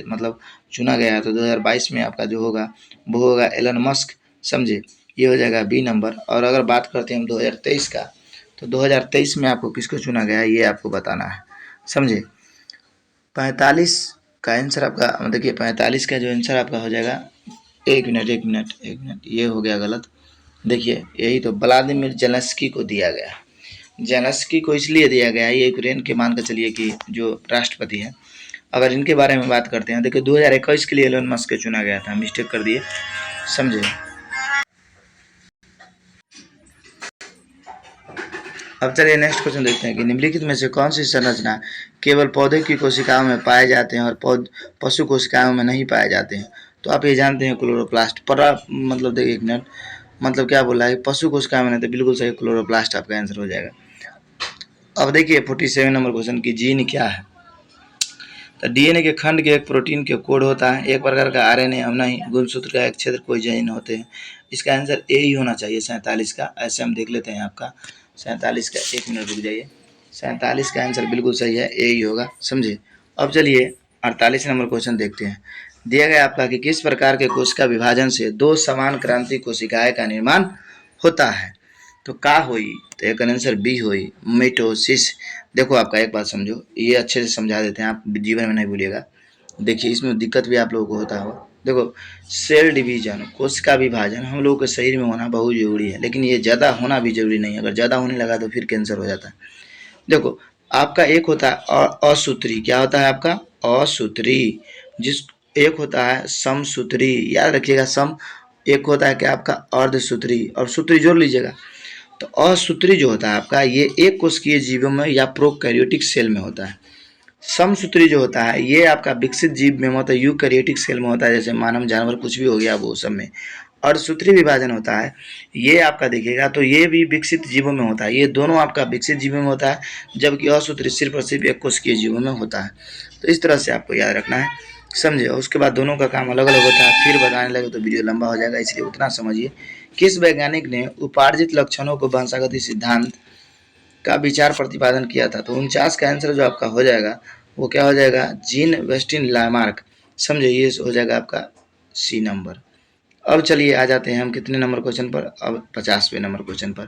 चुना गया है? तो 2022 में आपका जो होगा वो होगा एलन मस्क, समझे। ये हो जाएगा बी नंबर। और अगर बात करते हैं हम 2023 का, तो 2023 में आपको किसको चुना गया है ये आपको बताना है, समझे। 45 का आंसर आपका देखिए 45 का जो आंसर आपका हो जाएगा, एक मिनट, ये हो गया गलत। देखिए यही तो व्लादिमीर जेलेंस्की को दिया गया। जेलेंस्की को इसलिए दिया गया है, ये यूक्रेन के मान के चलिए कि जो राष्ट्रपति है। अगर इनके बारे में बात करते हैं, देखिए 2021 के लिए एलन मस्क को चुना गया था, मिस्टेक कर दिए, समझे। अब चलिए नेक्स्ट क्वेश्चन देखते हैं कि निम्नलिखित में से कौन सी संरचना केवल पौधे की कोशिकाओं में पाए जाते हैं और पशु कोशिकाओं में नहीं पाए जाते हैं? तो आप ये जानते हैं क्लोरोप्लास्ट। पर देखिए एक मिनट, क्या बोला है? पशु कोशिकाओं में नहीं, तो बिल्कुल सही, क्लोरोप्लास्ट आपका आंसर हो जाएगा। अब देखिए 47 नंबर क्वेश्चन की जीन क्या है? तो डीएनए के खंड के एक प्रोटीन के कोड होता है, एक प्रकार का आरएनए अमना ही गुणसूत्र का एक क्षेत्र कोई जीन होते हैं। इसका आंसर ए ही होना चाहिए 47 का। ऐसे हम देख लेते हैं आपका 47 का, एक मिनट रुक जाइए। 47 का आंसर बिल्कुल सही है, ए ही होगा, समझे। अब चलिए 48 नंबर क्वेश्चन देखते हैं। दिया गया आपका कि किस प्रकार के कोशिका विभाजन से 2 समान क्रांति कोशिकाएं का निर्माण होता है? तो का हुई, तो एक आंसर बी हुई, मिटोसिस। देखो आपका एक बात समझो, ये अच्छे से समझा देते हैं, आप जीवन में नहीं भूलिएगा। देखिए इसमें दिक्कत भी आप लोगों को होता हो। देखो सेल डिवीजन, कोशिका विभाजन हम लोगों के शरीर में होना बहुत जरूरी है, लेकिन ये ज़्यादा होना भी जरूरी नहीं है। अगर ज़्यादा होने लगा तो फिर कैंसर हो जाता है। देखो आपका एक होता है असूत्री, क्या होता है आपका? असूत्री। जिस एक होता है समसूत्री, याद रखिएगा सम। एक होता है क्या आपका? अर्धसूत्री, और सूत्री जोड़ लीजिएगा। तो असूत्री जो होता है आपका, ये एक कोशिकीय जीवों में या प्रोकैरियोटिक सेल में होता है। समसूत्री जो होता है ये आपका विकसित जीव में होता है, यूकैरियोटिक सेल में होता है, जैसे मानव, जानवर, कुछ भी हो गया वो सब में। और सूत्री विभाजन होता है ये आपका देखिएगा तो ये भी विकसित जीवों में होता है। ये दोनों आपका विकसित जीवों में होता है, जबकि असूत्री सिर्फ और सिर्फ एक कोशिकीय जीवों में होता है। तो इस तरह से आपको याद रखना है, समझे। उसके बाद दोनों का काम अलग अलग होता है, फिर बताने लगे तो वीडियो लंबा हो जाएगा, इसलिए उतना समझिए। किस वैज्ञानिक ने उपार्जित लक्षणों को वंशागति सिद्धांत का विचार प्रतिपादन किया था? तो 49 का आंसर जो आपका हो जाएगा वो क्या हो जाएगा? जीन वेस्टिन लामार्क, समझे। ये हो जाएगा आपका सी नंबर। अब चलिए आ जाते हैं हम कितने नंबर क्वेश्चन पर? अब 50वें नंबर क्वेश्चन पर।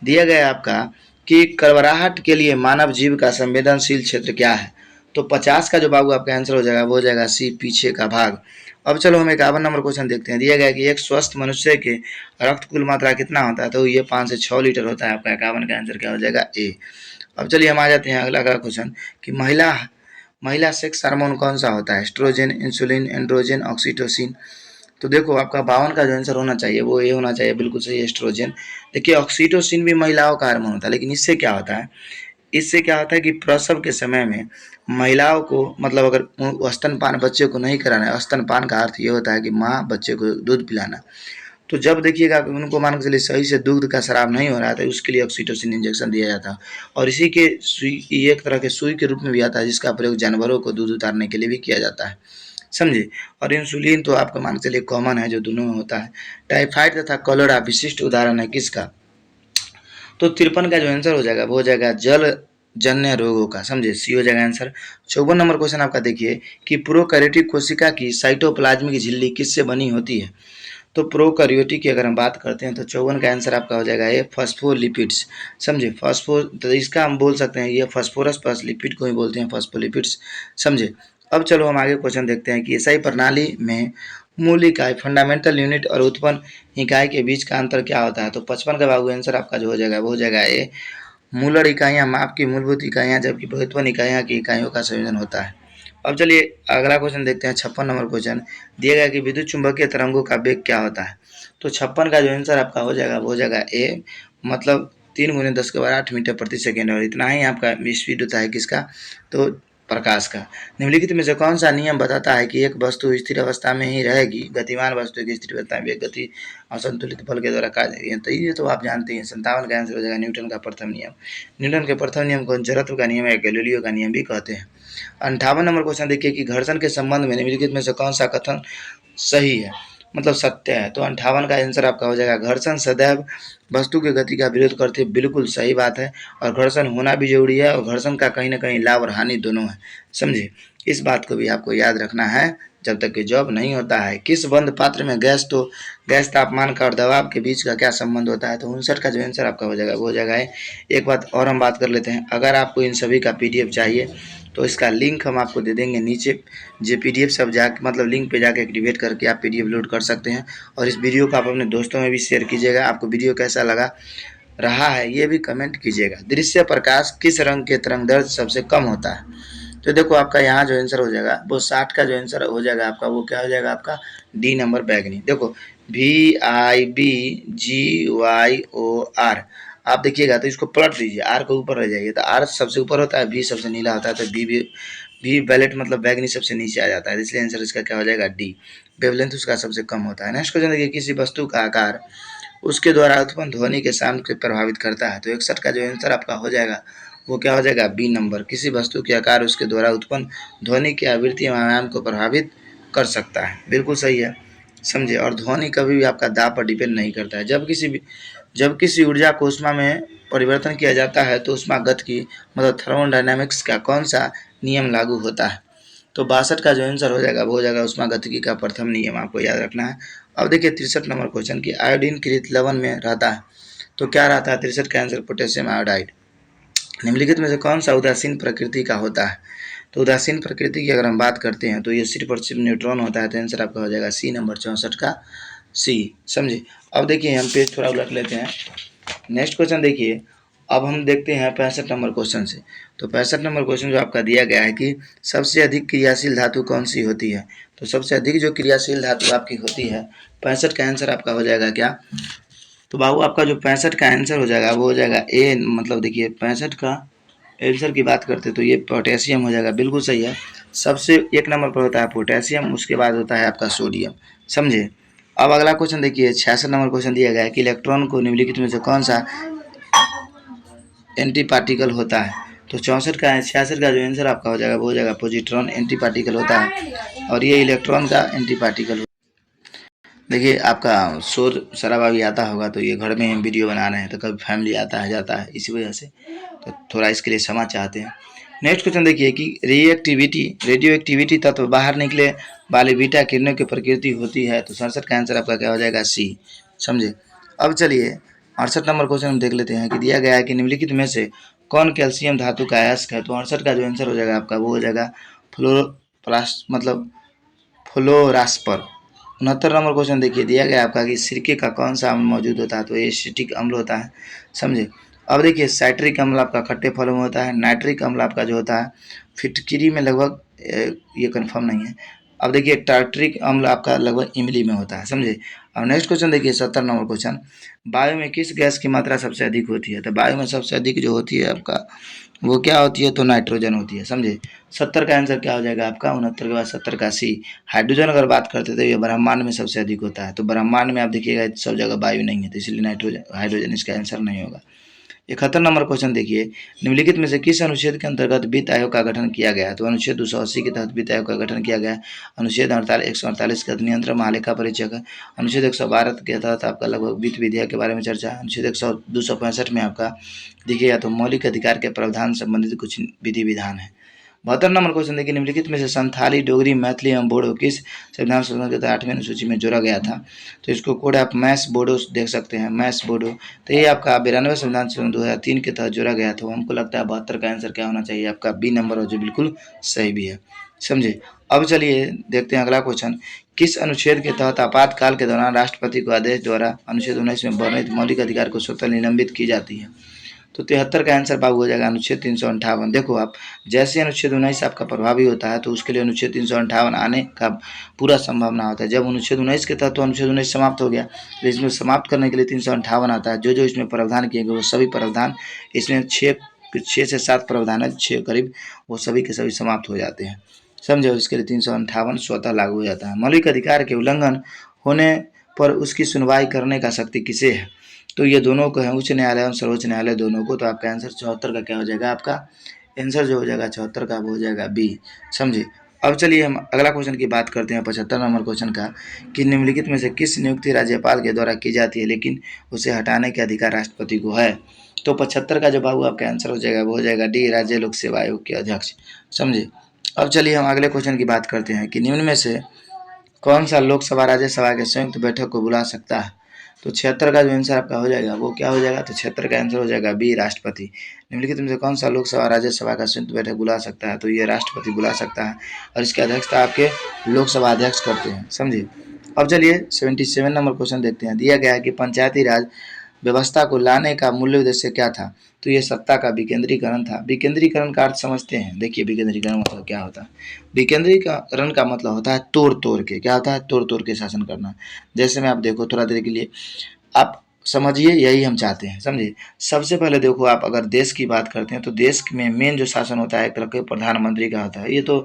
दिया गया आपका कि करवराहट के लिए मानव जीव का संवेदनशील क्षेत्र क्या है? तो 50 का जो बाबू आपका आंसर हो जाएगा वो हो जाएगा सी, पीछे का भाग। अब चलो हम 51 नंबर क्वेश्चन देखते हैं। दिया गया कि एक स्वस्थ मनुष्य के रक्त कुल मात्रा कितना होता है? तो ये 5 से 6 लीटर होता है। आपका 51 का आंसर क्या हो जाएगा? ए। अब चलिए हम आ जाते हैं अगला क्वेश्चन कि महिला सेक्स हार्मोन कौन सा होता है? Estrogen, insulin, androgen, oxytocin. तो देखो आपका 52 का जो आंसर होना चाहिए वो ये होना चाहिए, बिल्कुल सही, एस्ट्रोजन। देखिए ऑक्सीटोसिन भी महिलाओं का हार्मोन होता है, लेकिन इससे क्या होता है, इससे क्या होता है कि प्रसव के समय में महिलाओं को मतलब अगर स्तनपान बच्चे को नहीं कराना है, स्तनपान का अर्थ ये होता है कि माँ बच्चे को दूध पिलाना, तो जब देखिएगा उनको मान के चलिए सही से दूध का स्राव नहीं हो रहा था, उसके लिए ऑक्सीटोसिन इंजेक्शन दिया जाता है। और इसी के सुई, ये एक तरह के सुई के रूप में भी आता है, जिसका प्रयोग जानवरों को दूध उतारने के लिए भी किया जाता है, समझे। और इंसुलिन तो आपका मान के चलिए कॉमन है, जो दोनों में होता है। टाइफाइड तथा कॉलेरा विशिष्ट उदाहरण है किसका, तो 53 का जो आंसर हो जाएगा वो हो जाएगा जल जन्य रोगों का, समझे, सी हो जाएगा आंसर। 54 नंबर क्वेश्चन आपका देखिए कि प्रोकैरियोटिक कोशिका की साइटोप्लाज्मिक झिल्ली किससे बनी होती है, तो प्रोकैरियोटिक की अगर हम बात करते हैं तो 54 का आंसर आपका हो जाएगा ये फॉस्फोलिपिड्स, समझे। तो इसका हम बोल सकते हैं ये फॉस्फोरस प्लस लिपिड को ही बोलते हैं फॉस्फोलिपिड्स, समझे। अब चलो हम आगे क्वेश्चन देखते हैं कि एसआई प्रणाली में मूल इकाई फंडामेंटल यूनिट और उत्पन्न इकाई के बीच का अंतर क्या होता है, तो 55 का बाबू आंसर आपका जो हो जाएगा वो हो जाएगा ए मूलर इकाइयाँ माप की मूलभूत इकाइयाँ, जबकि बहुत्वन इकाइयाँ की इकाइयों का संयोजन होता है। अब चलिए अगला क्वेश्चन देखते हैं, 56 नंबर क्वेश्चन दिया गया कि विद्युत चुंबकीय तरंगों का वेग क्या होता है, तो 56 का जो आंसर आपका हो जाएगा वो हो जाएगा ए मतलब 3 × 10⁻8 मीटर प्रति सेकेंड, और इतना ही आपका स्पीड होता है किसका, तो प्रकाश का। निम्नलिखित में से कौन सा नियम बताता है कि एक वस्तु स्थिर अवस्था में ही रहेगी, गतिमान वस्तु की स्थिर अवस्था में वेग गति असंतुलित बल के द्वारा कार्य करेगी, तो ये तो आप जानते हैं। 57 का आंसर हो जाएगा न्यूटन का प्रथम नियम। न्यूटन के प्रथम नियम को जड़त्व का नियम या गैलीलियो का नियम भी कहते हैं। 58 नंबर क्वेश्चन देखिए कि घर्षण के संबंध में निम्नलिखित में से कौन सा कथन सही है, मतलब सत्य है, तो 58 का आंसर आपका हो जाएगा घर्षण सदैव वस्तु की गति का विरोध करते हैं, बिल्कुल सही बात है। और घर्षण होना भी जरूरी है, और घर्षण का कहीं ना कहीं लाभ और हानि दोनों है, समझे। इस बात को भी आपको याद रखना है जब तक कि जॉब नहीं होता है। किस बंद पात्र में गैस तापमान का और दबाव के बीच का क्या संबंध होता है, तो 59 का जो आंसर आपका हो जाएगा वो हो जाएगा। एक बात और हम बात कर लेते हैं, अगर आपको इन सभी का पीडीएफ चाहिए तो इसका लिंक हम आपको दे देंगे नीचे, जो पीडीएफ सब जाके मतलब लिंक पे जाके एक्टिवेट करके आप पीडीएफ लोड कर सकते हैं। और इस वीडियो को आप अपने दोस्तों में भी शेयर कीजिएगा। आपको वीडियो कैसा लगा रहा है ये भी कमेंट कीजिएगा। दृश्य प्रकाश किस रंग के तरंग दैर्ध्य सबसे कम होता है, तो देखो आपका यहाँ जो आंसर हो जाएगा वो 60 का जो आंसर हो जाएगा आपका वो क्या हो जाएगा आपका डी नंबर बैगनी। देखो VIBGYOR आप देखिएगा तो इसको पलट दीजिए, आर को ऊपर रह जाइए तो आर सबसे ऊपर होता है, बी सबसे नीला होता है, तो बी वैलेट मतलब बैगनी सबसे नीचे आ जाता है, इसलिए आंसर इसका क्या हो जाएगा डी। वेवलेंथ उसका सबसे कम होता है। नेक्स्ट क्वेश्चन देखिए किसी वस्तु का आकार उसके द्वारा उत्पन्न ध्वनि के साउंड को प्रभावित करता है, तो 61 का जो आंसर आपका हो जाएगा वो क्या हो जाएगा बी नंबर। किसी वस्तु के आकार उसके द्वारा उत्पन्न ध्वनि की आवृत्ति एवं आयाम को प्रभावित कर सकता है, बिल्कुल सही है, समझे। और ध्वनि कभी भी आपका दाब पर डिपेंड नहीं करता है। जब किसी ऊर्जा को ऊष्मा में परिवर्तन किया जाता है तो ऊष्मागतिकी मतलब थर्मोडायनामिक्स का कौन सा नियम लागू होता है, तो 62 का जो आंसर हो जाएगा वो हो जाएगा ऊष्मागतिकी का प्रथम नियम, आपको याद रखना है। अब देखिए 63 नंबर क्वेश्चन की आयोडीन कृत लवण में रहता है, तो क्या रहता है, 63 का आंसर पोटेशियम आयोडाइड। निम्नलिखित में से कौन सा उदासीन प्रकृति का होता है, तो उदासीन प्रकृति की अगर हम बात करते हैं तो ये सिर्फ और सिर्फ न्यूट्रॉन होता है, तो आंसर आपका हो जाएगा सी नंबर 64 का सी, समझे। अब देखिए हम पेज थोड़ा उलट लेते हैं। नेक्स्ट क्वेश्चन देखिए, अब हम देखते हैं 65 नंबर क्वेश्चन से। तो 65 नंबर क्वेश्चन जो आपका दिया गया है कि सबसे अधिक क्रियाशील धातु कौन सी होती है, तो सबसे अधिक जो क्रियाशील धातु आपकी होती है 65 का आंसर आपका हो जाएगा क्या, तो बाबू आपका जो 65 का आंसर हो जाएगा वो हो जाएगा ए, मतलब देखिए 65 का आंसर की बात करते तो ये पोटेशियम हो जाएगा, बिल्कुल सही है। सबसे एक नंबर पर होता है पोटेशियम, उसके बाद होता है आपका सोडियम, समझे। अब अगला क्वेश्चन देखिए 66 नंबर क्वेश्चन दिया गया है कि इलेक्ट्रॉन को निम्नलिखित में से कौन सा एंटी पार्टिकल होता है, तो 66 का जो आंसर आपका हो जाएगा वो हो जाएगा पॉजिट्रॉन एंटी पार्टिकल होता है, और ये इलेक्ट्रॉन का एंटी पार्टिकल। देखिए आपका शोर शराबा भी आता होगा, तो ये घर में हम वीडियो बना रहे हैं तो कभी फैमिली आता है जाता है, इसी वजह से तो थोड़ा इसके लिए क्षमा चाहते हैं। नेक्स्ट क्वेश्चन देखिए कि रेडियो एक्टिविटी तत्व बाहर निकले वाली बीटा किरणों की प्रकृति होती है, तो 67 का आंसर आपका क्या हो जाएगा सी, समझे। अब चलिए 68 नंबर क्वेश्चन हम देख लेते हैं कि दिया गया है कि निम्नलिखित में से कौन कैल्शियम धातु का अयस्क है, तो 68 का जो आंसर हो जाएगा आपका वो हो जाएगा फ्लोरास्पर। 69 नंबर क्वेश्चन देखिए दिया गया आपका कि सिरके का कौन सा अम्ल मौजूद होता है, तो ये एसिटिक अम्ल होता है, समझे। अब देखिए साइट्रिक अम्ल आपका खट्टे फलों में होता है, नाइट्रिक अम्ल आपका जो होता है फिटकिरी में लगभग ये कंफर्म नहीं है, अब देखिए टार्टरिक अम्ल आपका लगभग इमली में होता है, समझे। अब नेक्स्ट क्वेश्चन देखिए 70 नंबर क्वेश्चन, वायु में किस गैस की मात्रा सबसे अधिक होती है? तो वायु में सबसे अधिक जो होती है आपका वो क्या होती है? तो नाइट्रोजन होती है, समझे। 70 का आंसर क्या हो जाएगा आपका? 69 के बाद 70 का सी। हाइड्रोजन अगर बात करते तो ये ब्रह्मांड में सबसे अधिक होता है, तो ब्रह्मांड में आप देखिएगा सब जगह वायु नहीं है, तो इसलिए नाइट्रोजन हाइड्रोजन इसका आंसर नहीं होगा। 71 नंबर क्वेश्चन देखिए, निम्नलिखित में से किस अनुच्छेद के अंतर्गत वित्त आयोग का गठन किया गया है? तो अनुच्छेद 280 के तहत वित्त आयोग का गठन किया गया है। अनुच्छेद 148 के तहत नियंत्रण महालेखा परीक्षक। अनुच्छेद 112 के तहत आपका लगभग वित्त विधेयक के बारे में चर्चा। अनुच्छेद 265 में आपका देखिएगा तो मौलिक अधिकार के प्रावधान संबंधित कुछ विधि विधान है। 72 नंबर क्वेश्चन देखिए, निम्नलिखित में से संथाली, डोगरी, मैथिली एवं बोडो किस संविधान संशोधन के तहत 8वीं अनुसूची में जोड़ा गया था? तो इसको कोड आप मैस बोडो देख सकते हैं, मैस बोडो। तो ये आपका 92 संविधान संशोधन 2003 के तहत जोड़ा गया था। हमको लगता है 72 का आंसर क्या होना चाहिए? आपका बी नंबर, और जो बिल्कुल सही भी है, समझे। अब चलिए देखते हैं अगला क्वेश्चन, किस अनुच्छेद के तहत आपातकाल के दौरान राष्ट्रपति को आदेश द्वारा अनुच्छेद 19 में वर्णित मौलिक अधिकार को स्वतः निलंबित की जाती है? तो 73 का आंसर बाबू हो जाएगा अनुच्छेद 358। देखो आप, जैसे अनुच्छेद 19 आपका प्रभावी होता है तो उसके लिए अनुच्छेद 358 आने का पूरा संभावना होता है। जब अनुच्छेद 19 के तहत तो अनुच्छेद 19 समाप्त हो गया, तो इसमें समाप्त करने के लिए 358 आता है। जो इसमें प्रावधान किए गए वो सभी प्रावधान, इसमें 6 से 7 प्रावधान है, 6 करीब, वो सभी के सभी समाप्त हो जाते हैं, समझो। इसके लिए 358 स्वतः लागू हो जाता है। मौलिक अधिकार के उल्लंघन होने पर उसकी सुनवाई करने का शक्ति किसे है? तो ये दोनों को है, उच्च न्यायालय और सर्वोच्च न्यायालय दोनों को। तो आपका आंसर 74 का क्या हो जाएगा? आपका आंसर जो हो जाएगा 74 का वो हो जाएगा बी, समझे। अब चलिए हम अगला क्वेश्चन की बात करते हैं, 75 नंबर क्वेश्चन का, कि निम्नलिखित में से किस नियुक्ति राज्यपाल के द्वारा की जाती है लेकिन उसे हटाने के अधिकार राष्ट्रपति को है? तो 75 का जो बाबू आपका आंसर हो जाएगा वो हो जाएगा डी, राज्य लोक सेवा आयोग के अध्यक्ष, समझे। अब चलिए हम अगले क्वेश्चन की बात करते हैं कि निम्न में से कौन सा लोकसभा राज्यसभा के संयुक्त बैठक को बुला सकता है? तो 76 का जो आंसर आपका हो जाएगा वो क्या हो जाएगा? तो 76 का आंसर हो जाएगा बी, राष्ट्रपति। निम्नलिखित में से कौन सा लोकसभा राज्यसभा का संयुक्त बैठक बुला सकता है? तो ये राष्ट्रपति बुला सकता है, और इसकी अध्यक्षता आपके लोकसभा अध्यक्ष करते हैं, समझिए। अब चलिए 77 नंबर क्वेश्चन देखते हैं। दिया गया है कि पंचायती राज व्यवस्था को लाने का मूल्य उद्देश्य क्या था? तो ये सत्ता का विकेंद्रीकरण था। विकेंद्रीकरण का अर्थ समझते हैं, देखिए विकेंद्रीकरण मतलब क्या होता है? विकेंद्रीकरण का मतलब होता है तोड़ तोड़ के, क्या होता है? तोड़ तोड़ के शासन करना। जैसे में आप देखो थोड़ा देर के लिए आप समझिए, यही हम चाहते हैं, समझिए। सबसे पहले देखो, आप अगर देश की बात करते हैं तो देश में मेन जो शासन होता है एक तरह के प्रधानमंत्री का होता है। ये तो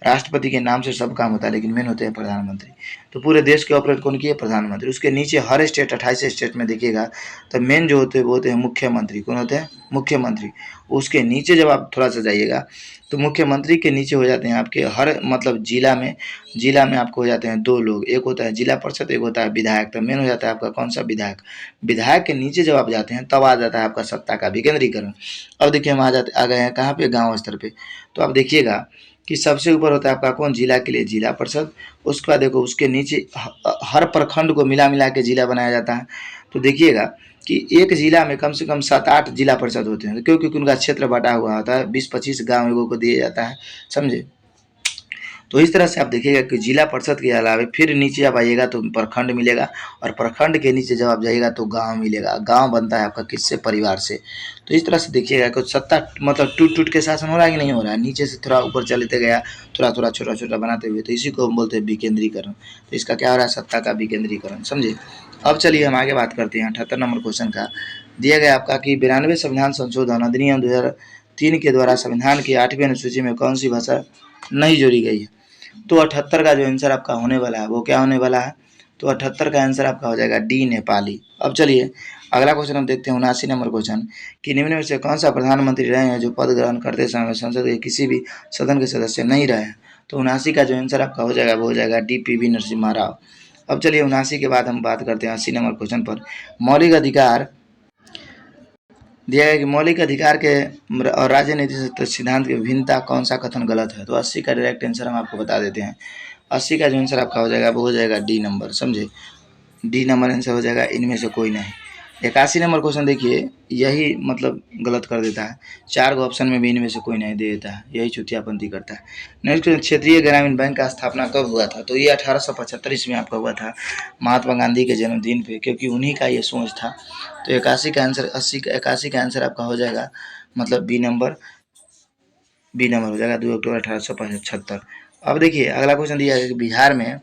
राष्ट्रपति के नाम से सब काम होता है, लेकिन मेन होते हैं प्रधानमंत्री। तो पूरे देश के ऑपरेट कौन किए? प्रधानमंत्री। उसके नीचे हर स्टेट, 28 स्टेट में देखिएगा तो मेन जो होते हैं वो होते हैं मुख्यमंत्री। कौन होते हैं? मुख्यमंत्री। उसके नीचे जब आप थोड़ा सा जाइएगा तो मुख्यमंत्री के नीचे हो जाते हैं आपके हर मतलब जिला में आपको हो जाते हैं 2 लोग, एक होता है जिला परिषद, एक होता है विधायक। तो मेन हो जाता है आपका कौन सा? विधायक। विधायक के नीचे जब आप जाते हैं तब आ जाता है आपका सत्ता का विकेंद्रीकरण। अब देखिए हम आ गए हैं कहाँ पे? गांव स्तर पे। तो आप देखिएगा कि सबसे ऊपर होता है आपका कौन? जिला के लिए जिला परिषद। उसके बाद देखो उसके नीचे हर प्रखंड को मिला के जिला बनाया जाता है। तो देखिएगा कि एक जिला में कम से कम 7-8 जिला परिषद होते हैं, क्योंकि उनका क्षेत्र बटा हुआ होता है, 20-25 गाँव को दिया जाता है, समझे। तो इस तरह से आप देखिएगा कि जिला परिषद के अलावा फिर नीचे आप आइएगा तो प्रखंड मिलेगा, और प्रखंड के नीचे जब आप जाइएगा तो गांव मिलेगा। गांव बनता है आपका किससे? परिवार से। तो इस तरह से देखिएगा कि सत्ता मतलब टूट के शासन हो रहा है कि नहीं हो रहा है? नीचे से थोड़ा ऊपर चलते गया, थोड़ा छोटा बनाते हुए, तो इसी को हम बोलते हैं विकेंद्रीकरण। तो इसका क्या हो रहा है? सत्ता का विकेंद्रीकरण, समझे। अब चलिए हम आगे बात करते हैं 78 नंबर क्वेश्चन का। दिया गया आपका कि 92 संविधान संशोधन अधिनियम 2003 के द्वारा संविधान की 8वीं अनुसूची में कौन सी भाषा नहीं जोड़ी गई है? तो 78 का जो आंसर आपका होने वाला है वो क्या होने वाला है? तो 78 का आंसर आपका हो जाएगा डी, नेपाली। अब चलिए अगला क्वेश्चन हम देखते हैं 79 नंबर क्वेश्चन, कि निम्न में से कौन सा प्रधानमंत्री रहे हैं जो पद ग्रहण करते समय संसद के किसी भी सदन के सदस्य नहीं रहे? तो 79 का जो आंसर आपका हो जाएगा वो हो जाएगा D, P V Narasimha Rao. अब चलिए 79 के बाद हम बात करते हैं 80 नंबर क्वेश्चन पर। मौलिक अधिकार दिया गया कि मौलिक अधिकार के और राजनीति सिद्धांत की भिन्नता कौन सा कथन गलत है? तो 80 का डायरेक्ट आंसर हम आपको बता देते हैं। 80 का जो आंसर आपका हो जाएगा वो हो जाएगा डी नंबर, समझे। डी नंबर आंसर हो जाएगा, इनमें से कोई नहीं। 81 नंबर क्वेश्चन देखिए, यही मतलब गलत कर देता है, 4 गो ऑप्शन में भी इनमें से कोई नहीं दे देता है, यही चुतियापंथी करता है। नेक्स्ट क्वेश्चन, क्षेत्रीय ग्रामीण बैंक का स्थापना कब हुआ था? तो ये 1875 ईस्वी में आपका हुआ था, महात्मा गांधी के जन्मदिन पे, क्योंकि उन्हीं का ये सोच था। तो 81 का आंसर 81 का आंसर आपका हो जाएगा मतलब बी नंबर हो जाएगा, 2 अक्टूबर 1875। अब देखिए अगला क्वेश्चन दिया है कि बिहार में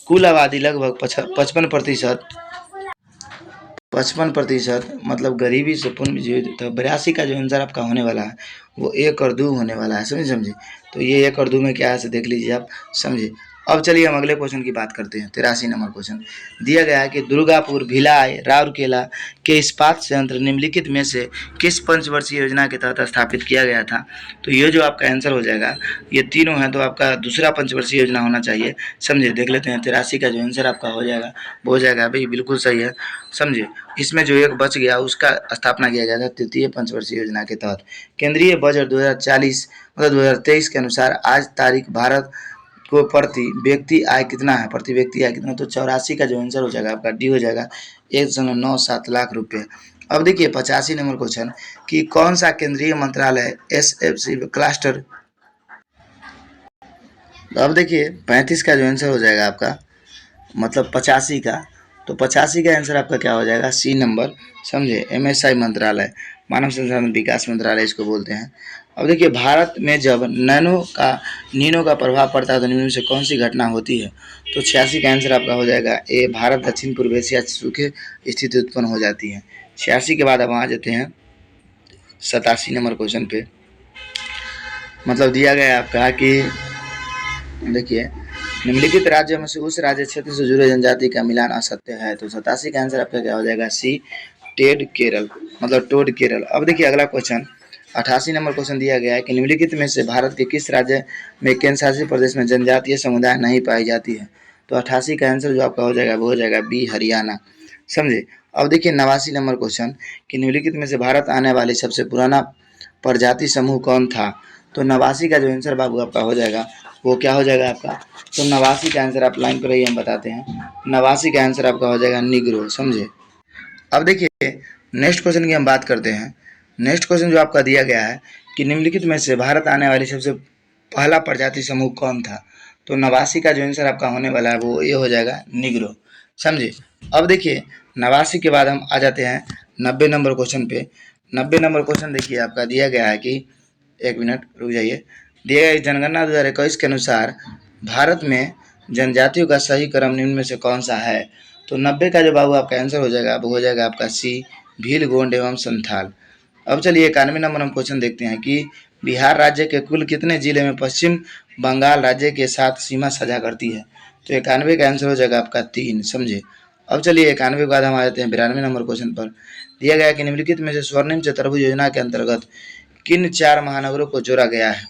कुल आबादी लगभग 55% मतलब गरीबी से पूर्ण जीवित, तो 82 का जो आंसर आपका होने वाला है वो 1 और 2 होने वाला है। समझे। तो ये 1 और 2 में क्या है से देख लीजिए आप, समझे। अब चलिए हम अगले क्वेश्चन की बात करते हैं। 83 नंबर क्वेश्चन दिया गया है कि दुर्गापुर, भिलाई, राउरकेला के इस्पात संयंत्र निम्नलिखित में से किस पंचवर्षीय योजना के तहत स्थापित किया गया था। तो ये जो आपका आंसर हो जाएगा, ये तीनों हैं तो आपका दूसरा पंचवर्षीय योजना होना चाहिए। समझे, देख लेते हैं 83 का जो आंसर आपका हो जाएगा वो हो जाएगा भाई, बिल्कुल सही है। समझे, इसमें जो एक बच गया उसका स्थापना किया गया था तृतीय पंचवर्षीय योजना के तहत। केंद्रीय बजट 2040 मतलब 2023 के अनुसार आज तारीख भारत को प्रति व्यक्ति आय कितना है, प्रति व्यक्ति आय कितना, तो 84 का जो आंसर हो जाएगा आपका डी हो जाएगा 1.97 लाख रुपये। अब देखिए 85 नंबर क्वेश्चन कि कौन सा केंद्रीय मंत्रालय SFC क्लस्टर, अब देखिए 35 का जो आंसर हो जाएगा आपका मतलब 85 का, तो 85 का आंसर आपका क्या हो जाएगा, सी नंबर। समझे, MSI मंत्रालय, मानव संसाधन विकास मंत्रालय इसको बोलते हैं। अब देखिए भारत में जब नीनो का प्रभाव पड़ता है तो निम्न में से कौन सी घटना होती है, तो 86 का आंसर आपका हो जाएगा ए, भारत दक्षिण पूर्व एशिया सूखे स्थिति उत्पन्न हो जाती है। 86 के बाद अब आ जाते हैं 87 नंबर क्वेश्चन पे, मतलब दिया गया है आपका कि देखिए निम्नलिखित राज्यों में से उस राज्य क्षेत्र से जुड़े जनजाति का मिलान असत्य है। तो 87 का आंसर आपका क्या हो जाएगा, सी टेड केरल मतलब टोड केरल। अब देखिए अगला क्वेश्चन 88 नंबर क्वेश्चन दिया गया है कि निम्नलिखित में से भारत के किस राज्य में केंद्र शासित प्रदेश में जनजातीय समुदाय नहीं पाई जाती है। तो 88 का आंसर जो आपका हो जाएगा वो हो जाएगा बी, हरियाणा। समझे। अब देखिए 89 नंबर क्वेश्चन कि निम्नलिखित में से भारत आने वाले सबसे पुराना प्रजाति समूह कौन था। तो 89 का जो आंसर बाबू आपका हो जाएगा वो क्या हो जाएगा आपका, तो 89 का आंसर आप लाइन पर ही हम बताते हैं, 89 का आंसर आपका हो जाएगा निग्रो। समझे। अब देखिए नेक्स्ट क्वेश्चन की हम बात करते हैं। नेक्स्ट क्वेश्चन जो आपका दिया गया है कि निम्नलिखित में से भारत आने वाली सबसे पहला प्रजाति समूह कौन था। तो 89 का जो आंसर आपका होने वाला है वो ये हो जाएगा निग्रो। समझे। अब देखिए 89 के बाद हम आ जाते हैं 90 नंबर क्वेश्चन पे। 90 नंबर क्वेश्चन देखिए आपका दिया गया है कि, एक मिनट रुक जाइए, दिया गया जनगणना 2021 के अनुसार भारत में जनजातियों का सही क्रम निम्न में से कौन सा है। तो 90 का जो बाबू आपका आंसर हो जाएगा वो हो जाएगा आपका सी, भील, गोंड एवं संथाल। अब चलिए 91 नंबर हम क्वेश्चन देखते हैं कि बिहार राज्य के कुल कितने जिले में पश्चिम बंगाल राज्य के साथ सीमा साझा करती है। तो 91 का आंसर हो जाएगा आपका 3। समझे। अब चलिए 91 के बाद हम आ जाते हैं 92 नंबर क्वेश्चन पर। दिया गया कि निम्नलिखित में से स्वर्णिम चतुर्भुज योजना के अंतर्गत किन 4 महानगरों को जोड़ा गया है।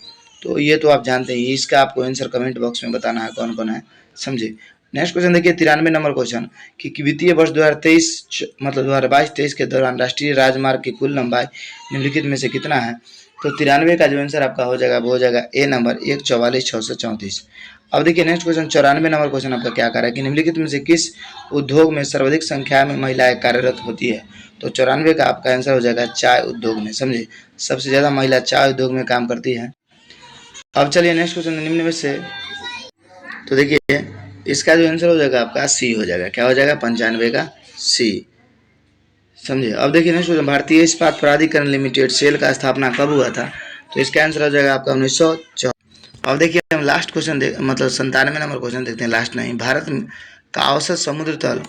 तो ये तो आप जानते हैं, इसका आपको आंसर कमेंट बॉक्स में बताना है कौन कौन है। समझे। नेक्स्ट क्वेश्चन देखिए 93 नंबर क्वेश्चन कि वित्तीय वर्ष 2023 मतलब 2022-23 के दौरान राष्ट्रीय राजमार्ग की कुल लंबाई निम्नलिखित में से कितना है। तो 93 का जो आंसर आपका हो जाएगा वो हो जाएगा ए नंबर 144,634। अब देखिए नेक्स्ट क्वेश्चन 94 नंबर क्वेश्चन आपका क्या कर रहा है कि निम्नलिखित में से किस उद्योग में सर्वाधिक संख्या में महिलाएं कार्यरत होती है। तो 94 का आपका आंसर हो जाएगा चाय उद्योग में। समझे, सबसे ज़्यादा महिला चाय उद्योग में काम करती है। अब चलिए नेक्स्ट क्वेश्चन निम्न में से, तो देखिए इसका जो आंसर हो जाएगा आपका सी हो जाएगा, क्या हो जाएगा 95 का सी। समझे। अब देखिए नेक्स्ट क्वेश्चन भारतीय इस्पात प्राधिकरण लिमिटेड सेल का स्थापना कब हुआ था। तो इसका आंसर हो जाएगा आपका 1904। अब देखिए हम लास्ट क्वेश्चन मतलब 97 नंबर क्वेश्चन देखते हैं, लास्ट नहीं। भारत का औसत समुद्र तल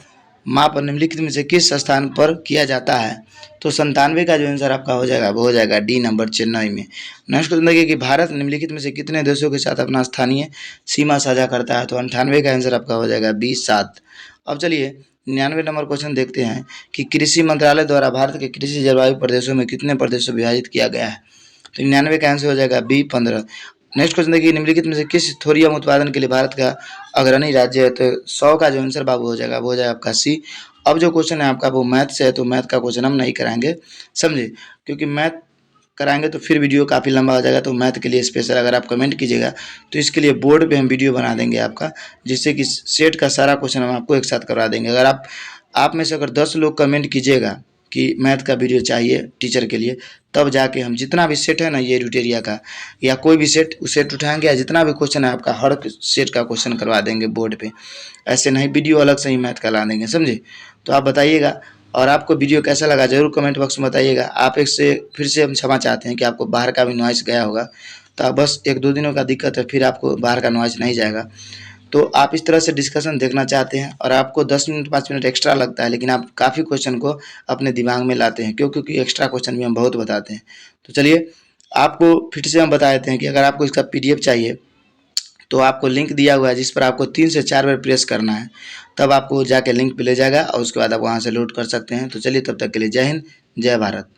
माप निम्नलिखित में से किस स्थान पर किया जाता है। तो 97 का जो आंसर आपका हो जाएगा वो हो जाएगा डी नंबर, चेन्नई में। नेक्स्ट क्वेश्चन देखिए कि भारत निम्नलिखित में से कितने देशों के साथ अपना स्थानीय सीमा साझा करता है। तो 98 का आंसर आपका हो जाएगा बी, 7। अब चलिए 99 नंबर क्वेश्चन देखते हैं कि कृषि मंत्रालय द्वारा भारत के कृषि जलवायु प्रदेशों में कितने प्रदेशों विभाजित किया गया है। तो 99 का आंसर हो जाएगा बी, 15। नेक्स्ट क्वेश्चन देखिए निम्नलिखित में से किस थोरियम उत्पादन के लिए भारत का अग्रणी राज्य है। तो 100 का जो आंसर बाबू हो जाएगा वो हो जाएगा आपका सी। अब जो क्वेश्चन है आपका वो मैथ से है, तो मैथ का क्वेश्चन हम नहीं कराएंगे। समझे, क्योंकि मैथ कराएंगे तो फिर वीडियो काफ़ी लंबा हो जाएगा। तो मैथ के लिए स्पेशल अगर आप कमेंट कीजिएगा तो इसके लिए बोर्ड पे हम वीडियो बना देंगे आपका, जिससे कि सेट का सारा क्वेश्चन हम आपको एक साथ करवा देंगे। अगर आप में से अगर 10 लोग कमेंट कीजिएगा कि मैथ का वीडियो चाहिए टीचर के लिए, तब जाके हम जितना भी सेट है ना ये रूटेरिया का या कोई भी सेट उस सेट उठाएंगे या जितना भी क्वेश्चन है आपका हर सेट का क्वेश्चन करवा देंगे बोर्ड पे। ऐसे नहीं वीडियो अलग से ही मैथ का ला देंगे। समझे। तो आप बताइएगा और आपको वीडियो कैसा लगा जरूर कमेंट बॉक्स में बताइएगा। आप एक से फिर से हम क्षमा चाहते हैं कि आपको बाहर का भी नॉइस गया होगा, तो बस 1-2 दिनों का दिक्कत है, फिर आपको बाहर का नॉइज़ नहीं जाएगा। तो आप इस तरह से डिस्कशन देखना चाहते हैं और आपको 10 मिनट 5 मिनट एक्स्ट्रा लगता है, लेकिन आप काफ़ी क्वेश्चन को अपने दिमाग में लाते हैं, क्यों? क्योंकि एक्स्ट्रा क्वेश्चन भी हम बहुत बताते हैं। तो चलिए आपको फिर से हम बता देते हैं कि अगर आपको इसका पीडीएफ चाहिए तो आपको लिंक दिया हुआ है, जिस पर आपको 3 से 4 बार प्रेस करना है, तब आपको जाके लिंक पे ले जाएगा और उसके बाद आप वहाँ से लोड कर सकते हैं। तो चलिए तब तक के लिए जय हिंद, जय भारत।